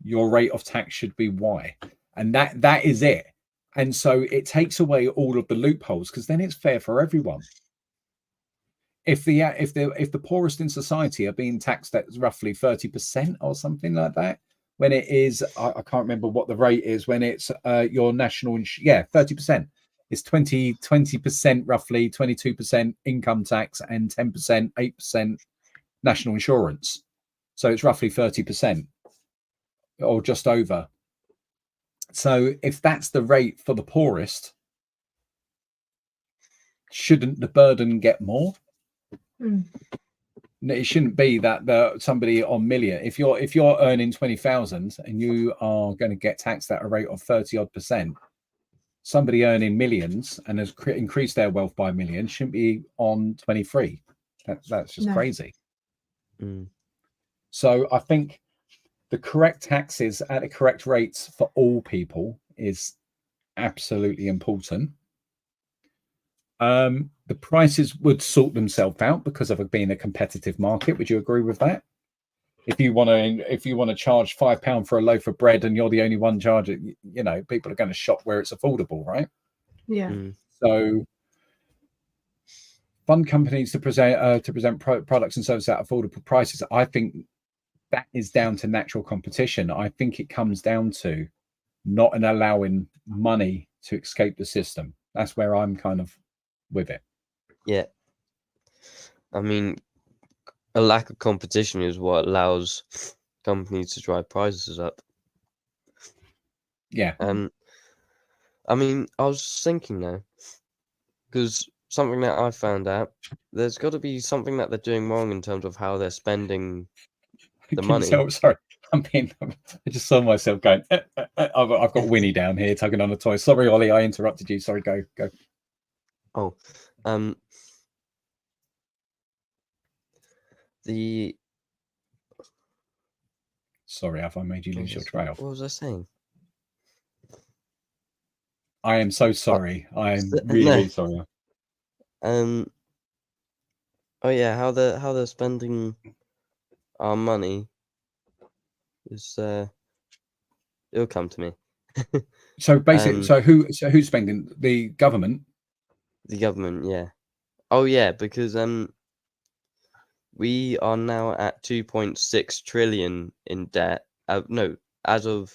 Speaker 1: your rate of tax should be Y. And that is it. And so it takes away all of the loopholes, because then it's fair for everyone. If the poorest in society are being taxed at roughly 30% or something like that, when it is, I can't remember what the rate is, when it's your national, 30%. It's 20% roughly, 22% income tax and 10%, 8% national insurance. So it's roughly 30% or just over. So if that's the rate for the poorest, shouldn't the burden get more? It shouldn't be that somebody on million, if you're earning 20,000 and you are going to get taxed at a rate of 30% odd, somebody earning millions and has increased their wealth by a million shouldn't be on 23. That's just crazy. So I think the correct taxes at the correct rates for all people is absolutely important. The prices would sort themselves out because of it being a competitive market. Would you agree with that? If you want to charge £5 for a loaf of bread and you're the only one charging, people are going to shop where it's affordable, right?
Speaker 2: Yeah.
Speaker 1: So fund companies to present products and services at affordable prices. I think that is down to natural competition. I think it comes down to not allowing money to escape the system. That's where I'm kind of with it.
Speaker 3: Yeah. I mean, a lack of competition is what allows companies to drive prices up.
Speaker 1: Yeah.
Speaker 3: I mean, I was thinking now, because something that I found out, there's got to be something that they're doing wrong in terms of how they're spending the money.
Speaker 1: Sorry, I just saw myself going. I've got Winnie down here tugging on a toy. Sorry, Ollie, I interrupted you. Sorry, go.
Speaker 3: Oh,
Speaker 1: Sorry, have I made you lose your trail?
Speaker 3: What was I saying?
Speaker 1: I am so sorry. I'm really, really sorry.
Speaker 3: Oh yeah, how they're spending our money is it'll come to me.
Speaker 1: So basically, so who's spending? The government?
Speaker 3: The government, yeah. Oh yeah, because we are now at 2.6 trillion in debt. No, as of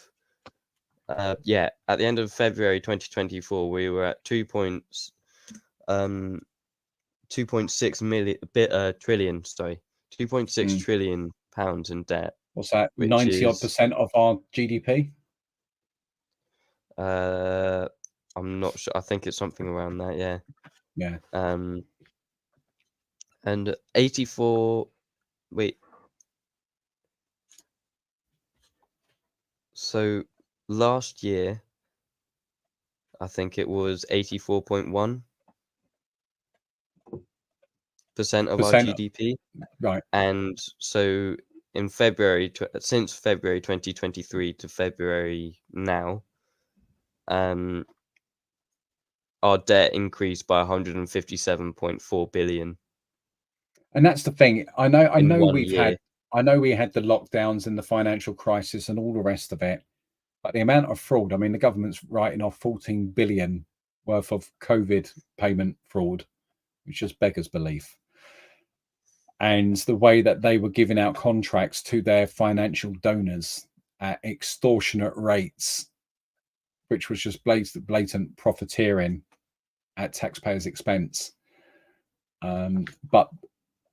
Speaker 3: at the end of February 2024, we were at 2.6 trillion. Sorry, 2.6 trillion pounds in debt.
Speaker 1: What's that? 90% of our GDP.
Speaker 3: I'm not sure. I think it's something around that. Yeah.
Speaker 1: Yeah.
Speaker 3: And 84. Wait. So last year, I think it was 84.1% of our GDP.
Speaker 1: Right.
Speaker 3: And so in February, since February 2023 to February now, our debt increased by 157.4 billion.
Speaker 1: And that's the thing. I know we had the lockdowns and the financial crisis and all the rest of it. But the amount of fraud, I mean, the government's writing off 14 billion worth of COVID payment fraud, which just beggars belief. And the way that they were giving out contracts to their financial donors at extortionate rates, which was just blatant profiteering at taxpayers' expense. But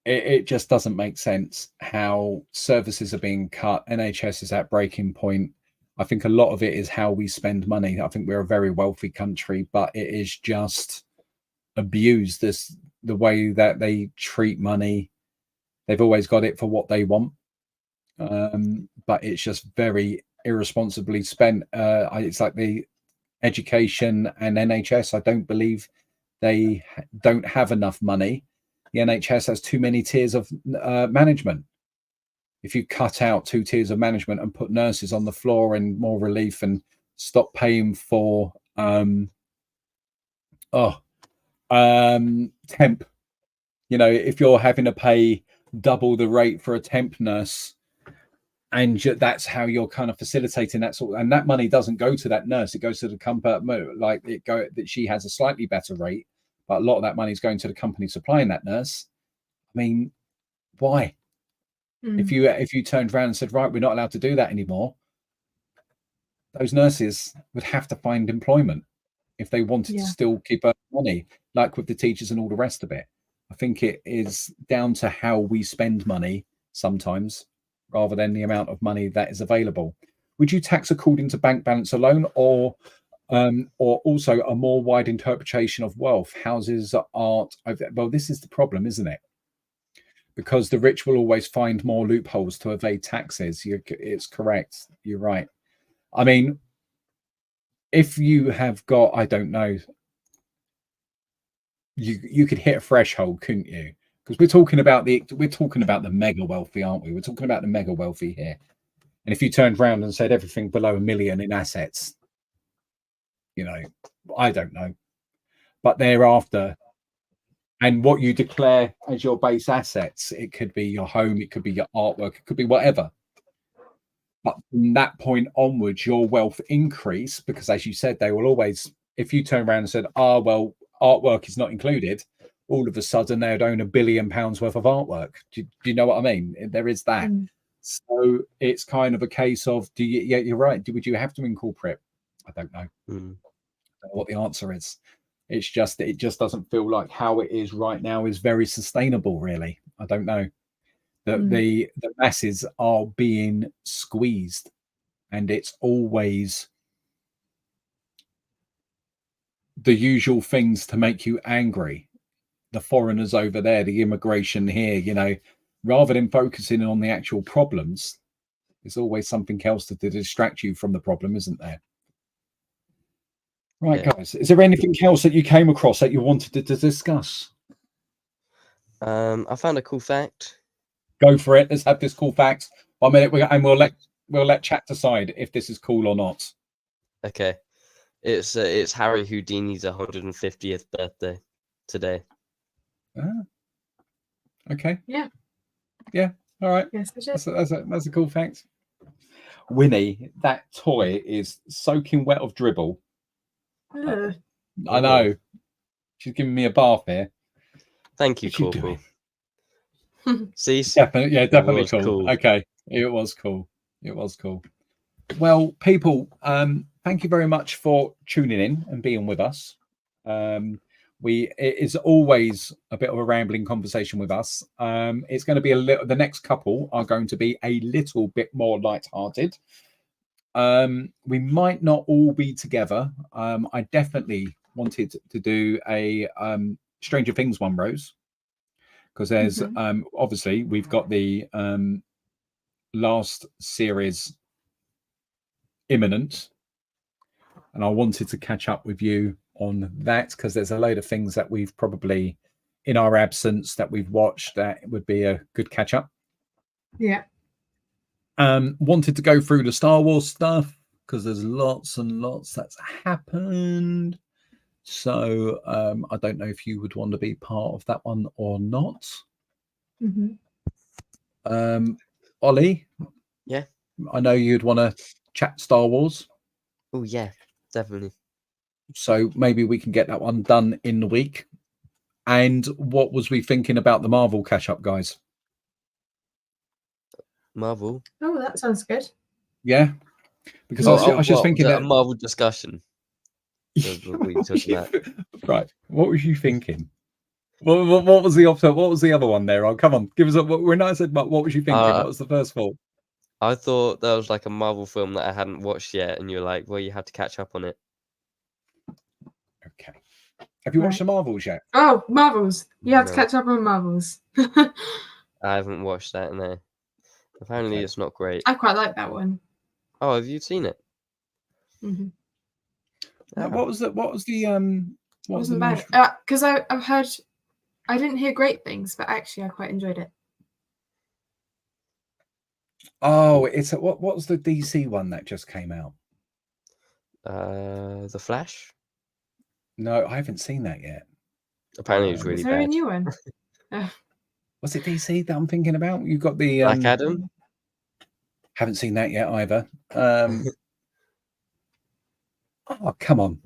Speaker 1: it just doesn't make sense how services are being cut. NHS is at breaking point. I think a lot of it is how we spend money. I think we're a very wealthy country, but it is just abused. The way that they treat money. They've always got it for what they want, but it's just very irresponsibly spent. It's like the education and NHS. I don't believe they don't have enough money. The NHS has too many tiers of management. If you cut out 2 tiers of management and put nurses on the floor and more relief and stop paying for temp, if you're having to pay double the rate for a temp nurse, and that's how you're kind of facilitating that sort of, and that money doesn't go to that nurse, it goes to the company. Like that she has a slightly better rate, but a lot of that money is going to the company supplying that nurse. I mean, why? If you turned around and said, right, we're not allowed to do that anymore, those nurses would have to find employment if they wanted to still keep earning money, like with the teachers and all the rest of it. I think it is down to how we spend money sometimes, rather than the amount of money that is available. Would you tax according to bank balance alone, or also a more wide interpretation of wealth, houses, art? Well, this is the problem, isn't it? Because the rich will always find more loopholes to evade taxes. It's correct. You're right. I mean, if you have got, I don't know, you could hit a threshold, couldn't you? Because we're talking about the mega wealthy, aren't we? We're talking about the mega wealthy here. And if you turned around and said everything below $1 million in assets, I don't know. But thereafter, and what you declare as your base assets, it could be your home, it could be your artwork, it could be whatever. But from that point onwards, your wealth increase, because as you said, they will always, if you turn around and said, well, artwork is not included, all of a sudden they would own £1 billion worth of artwork. Do you know what I mean? There is that. So it's kind of a case of, you're right. Would you have to incorporate? I don't know. I don't know what the answer is. It just doesn't feel like how it is right now is very sustainable, really. I don't know. The masses are being squeezed, and it's always the usual things to make you angry. The foreigners over there, the immigration here, rather than focusing on the actual problems, There's always something else to distract you from the problem, isn't there? Right, guys. Is there anything else that you came across that you wanted to discuss?
Speaker 3: I found a cool fact.
Speaker 1: Go for it. Let's have this cool fact. 1 minute, and we'll let chat decide if this is cool or not.
Speaker 3: Okay, it's Harry Houdini's 150th birthday today.
Speaker 1: Okay.
Speaker 2: Yeah.
Speaker 1: All right.
Speaker 2: Yes,
Speaker 1: That's a cool fact. Winnie, that toy is soaking wet of dribble.
Speaker 2: Ugh.
Speaker 1: I know. She's giving me a bath here.
Speaker 3: Thank you,
Speaker 1: What's she
Speaker 3: Corporal.
Speaker 1: doing?
Speaker 3: See,
Speaker 1: Definitely
Speaker 3: was
Speaker 1: cool.
Speaker 3: cool.
Speaker 1: Okay, it was cool. Well, people, thank you very much for tuning in and being with us. It is always a bit of a rambling conversation with us. It's going to be the next couple are going to be a little bit more lighthearted. We might not all be together. I definitely wanted to do a Stranger Things one, Rose, because there's obviously we've got the last series imminent, and I wanted to catch up with you on that because there's a load of things that we've probably in our absence that we've watched that would be a good catch up.
Speaker 2: Yeah.
Speaker 1: Wanted to go through the Star Wars stuff because there's lots and lots that's happened. So I don't know if you would want to be part of that one or not. Ollie?
Speaker 3: Yeah.
Speaker 1: I know you'd want to chat Star Wars.
Speaker 3: Oh yeah, definitely.
Speaker 1: So maybe we can get that one done in the week. And what was we thinking about the Marvel catch-up, guys?
Speaker 3: Marvel.
Speaker 2: Oh, that sounds good.
Speaker 1: Yeah, because I was just thinking that
Speaker 3: a Marvel discussion. What you talking about?
Speaker 1: Right. What was you thinking? What was the opposite? What was the other one there? Oh, come on, give us when I said what was you thinking? What was the first thought?
Speaker 3: I thought that was like a Marvel film that I hadn't watched yet, and you're like, well, you have to catch up on it.
Speaker 1: Okay. Have you watched the Marvels yet?
Speaker 2: Oh, Marvels. You have to catch up on Marvels.
Speaker 3: I haven't watched that, no. Apparently, it's not great.
Speaker 2: I quite like that one.
Speaker 3: Oh, have you seen it?
Speaker 2: Mm-hmm.
Speaker 1: Yeah. What was the
Speaker 2: Wasn't bad. Because I've heard, I didn't hear great things, but actually I quite enjoyed it.
Speaker 1: Oh, it's what was the DC one that just came out?
Speaker 3: The Flash.
Speaker 1: No, I haven't seen that yet.
Speaker 3: Apparently, it's really
Speaker 2: Is there
Speaker 3: bad.
Speaker 2: a new one?
Speaker 1: Was it DC that I'm thinking about? You got the
Speaker 3: Black Adam.
Speaker 1: Haven't seen that yet either. Oh, come on.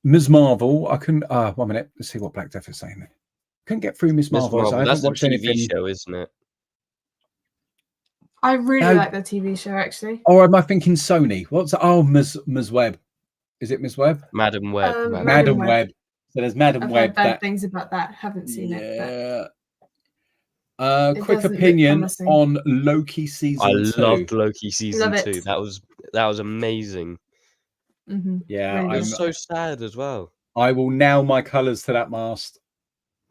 Speaker 1: Ms. Marvel. I couldn't. 1 minute. Let's see what Black Death is saying. Couldn't get through Ms. Marvel. So I haven't watched anything.
Speaker 3: That's a TV show, isn't it?
Speaker 2: I really like the TV show, actually.
Speaker 1: Or am I thinking Sony? Ms. Webb. Is it Ms. Webb?
Speaker 3: Madam Web.
Speaker 1: Madam Web. So there's Madam
Speaker 2: I've
Speaker 1: Web.
Speaker 2: Heard bad things about that. Haven't seen it.
Speaker 1: But... quick opinion on Loki season 2.
Speaker 3: I loved Loki season 2.
Speaker 2: It.
Speaker 3: That was amazing.
Speaker 2: Mm-hmm.
Speaker 1: Yeah,
Speaker 3: it was so sad as well.
Speaker 1: I will nail my colours to that mast.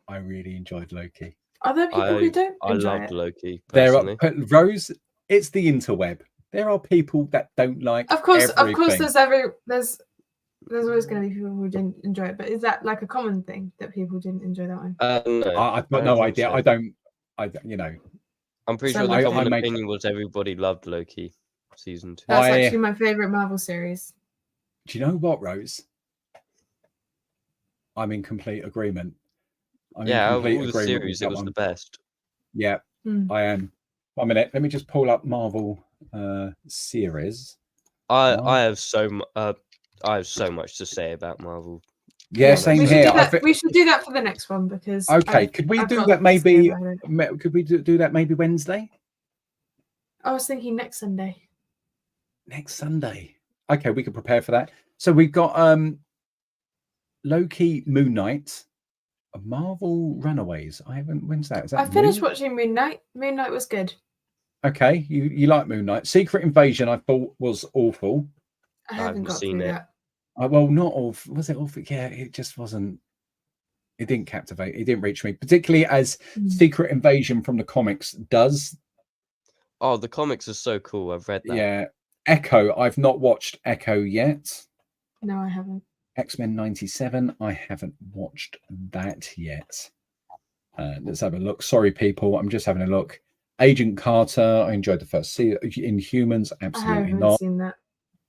Speaker 1: I really enjoyed Loki.
Speaker 2: Are there people who don't enjoy
Speaker 3: loved
Speaker 2: it?
Speaker 3: Loki personally.
Speaker 1: Rose, it's the interweb. There are people that don't like.
Speaker 2: Of course, there's always going to be people who didn't enjoy it. But is that like a common thing that people didn't enjoy that one?
Speaker 3: No,
Speaker 1: I've got no idea.
Speaker 3: So.
Speaker 1: I'm
Speaker 3: pretty sure the common opinion was everybody loved Loki season 2.
Speaker 2: That's actually my favorite Marvel series.
Speaker 1: Do you know what, Rose? I'm in complete agreement.
Speaker 3: All the series, it was the best.
Speaker 1: Yeah, I am. 1 minute. Let me just pull up Marvel series.
Speaker 3: I have so much to say about Marvel.
Speaker 1: Yeah, same here.
Speaker 2: We should do that for the next one because.
Speaker 1: Okay, could we do that maybe? Could we do that maybe Wednesday?
Speaker 2: I was thinking next Sunday.
Speaker 1: Next Sunday. Okay, we could prepare for that. So we've got Loki, Moon Knight, Marvel Runaways. When's that? Is that
Speaker 2: I finished watching Moon Knight. Moon Knight was good.
Speaker 1: Okay, you like Moon Knight. Secret Invasion, I thought was awful.
Speaker 2: I haven't seen it.
Speaker 1: Well, not awful. Was it awful? Yeah, it just wasn't. It didn't captivate. It didn't reach me, particularly as Secret Invasion from the comics does.
Speaker 3: Oh, the comics are so cool. I've read that.
Speaker 1: Yeah. Echo. I've not watched Echo yet.
Speaker 2: No, I haven't.
Speaker 1: X-Men 97. I haven't watched that yet. Let's have a look. Sorry, people. I'm just having a look. Agent Carter. I enjoyed the first season. Inhumans.
Speaker 2: I
Speaker 1: Absolutely
Speaker 2: haven't
Speaker 1: not.
Speaker 2: seen that.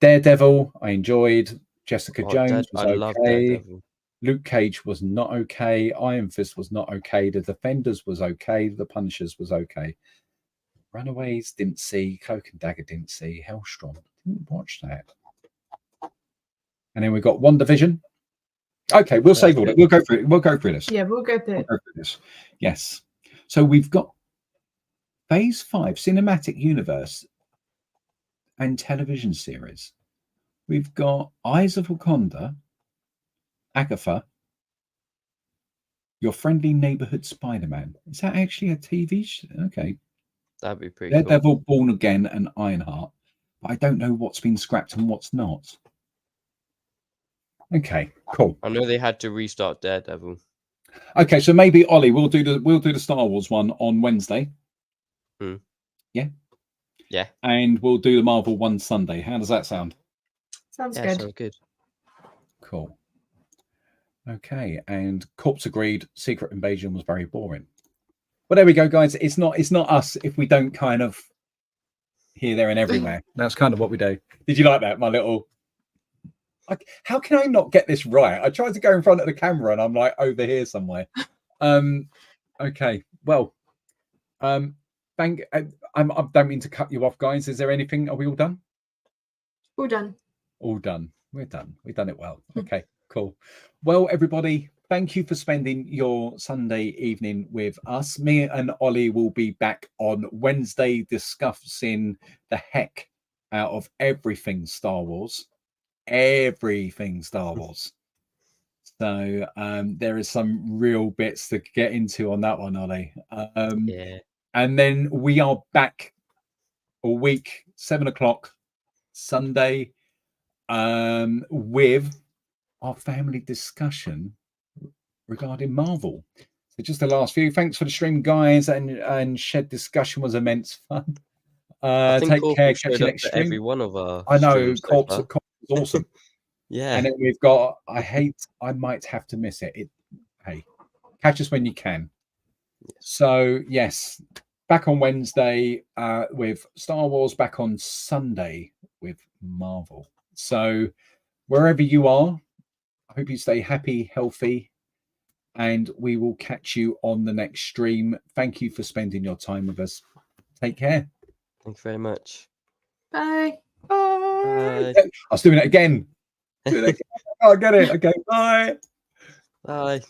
Speaker 1: Daredevil. I enjoyed. Jessica
Speaker 3: Oh,
Speaker 1: Jones was
Speaker 3: I love
Speaker 1: okay.
Speaker 3: Daredevil.
Speaker 1: Luke Cage was not okay. Iron Fist was not okay. The Defenders was okay. The Punishers was okay. Runaways didn't see. Cloak and Dagger didn't see. Hellstrom didn't watch that. And then we got WandaVision. Okay, we'll save all that. We'll go through it. We'll go through this.
Speaker 2: Yeah, we'll go through it.
Speaker 1: We'll go through this. Yes. So we've got Phase 5 Cinematic Universe and television series. We've got Eyes of Wakanda, Agatha, Your Friendly Neighborhood Spider-Man. Is that actually a TV show? Okay.
Speaker 3: That'd be pretty cool.
Speaker 1: Daredevil, Born Again, and Ironheart. But I don't know what's been scrapped and what's not. Okay, cool.
Speaker 3: I know they had to restart Daredevil.
Speaker 1: Okay, so maybe Ollie, we'll do the Star Wars one on Wednesday. Yeah.
Speaker 3: Yeah.
Speaker 1: And we'll do the Marvel one Sunday. How does that sound?
Speaker 2: Sounds good.
Speaker 3: Sounds good.
Speaker 1: Cool. Okay, and Corpse agreed. Secret Invasion was very boring. Well, there we go, guys. It's not us if we don't kind of here, there, and everywhere. That's kind of what we do. Did you like that, my little? Like, how can I not get this right? I tried to go in front of the camera and I'm like over here somewhere. Okay. Well, I don't mean to cut you off, guys. Is there anything? Are we all done?
Speaker 2: All done.
Speaker 1: All done. We're done. We've done it well. Okay, cool. Well, everybody, thank you for spending your Sunday evening with us. Me and Ollie will be back on Wednesday discussing the heck out of everything Star Wars. Everything Star Wars. So there is some real bits to get into on that one, Ollie.
Speaker 3: Yeah.
Speaker 1: And then we are back a week, 7:00 Sunday, with our family discussion regarding Marvel. So just the last few. Thanks for the stream, guys, and Shed discussion was immense fun.
Speaker 3: I think
Speaker 1: Take
Speaker 3: Corp
Speaker 1: care.
Speaker 3: showed
Speaker 1: Catch you
Speaker 3: up
Speaker 1: next
Speaker 3: to
Speaker 1: stream.
Speaker 3: every one of our
Speaker 1: I know
Speaker 3: streams so
Speaker 1: Corp's
Speaker 3: far.
Speaker 1: was awesome.
Speaker 3: Yeah.
Speaker 1: And then we've got I might have to miss it. Hey, catch us when you can. So yes, back on Wednesday with Star Wars, back on Sunday with Marvel. So wherever you are, I hope you stay happy, healthy, and we will catch you on the next stream. Thank you for spending your time with us. Take care.
Speaker 3: Thank you very much.
Speaker 2: Bye.
Speaker 1: Bye. I was doing it again. I get it. Okay, bye.
Speaker 3: Bye.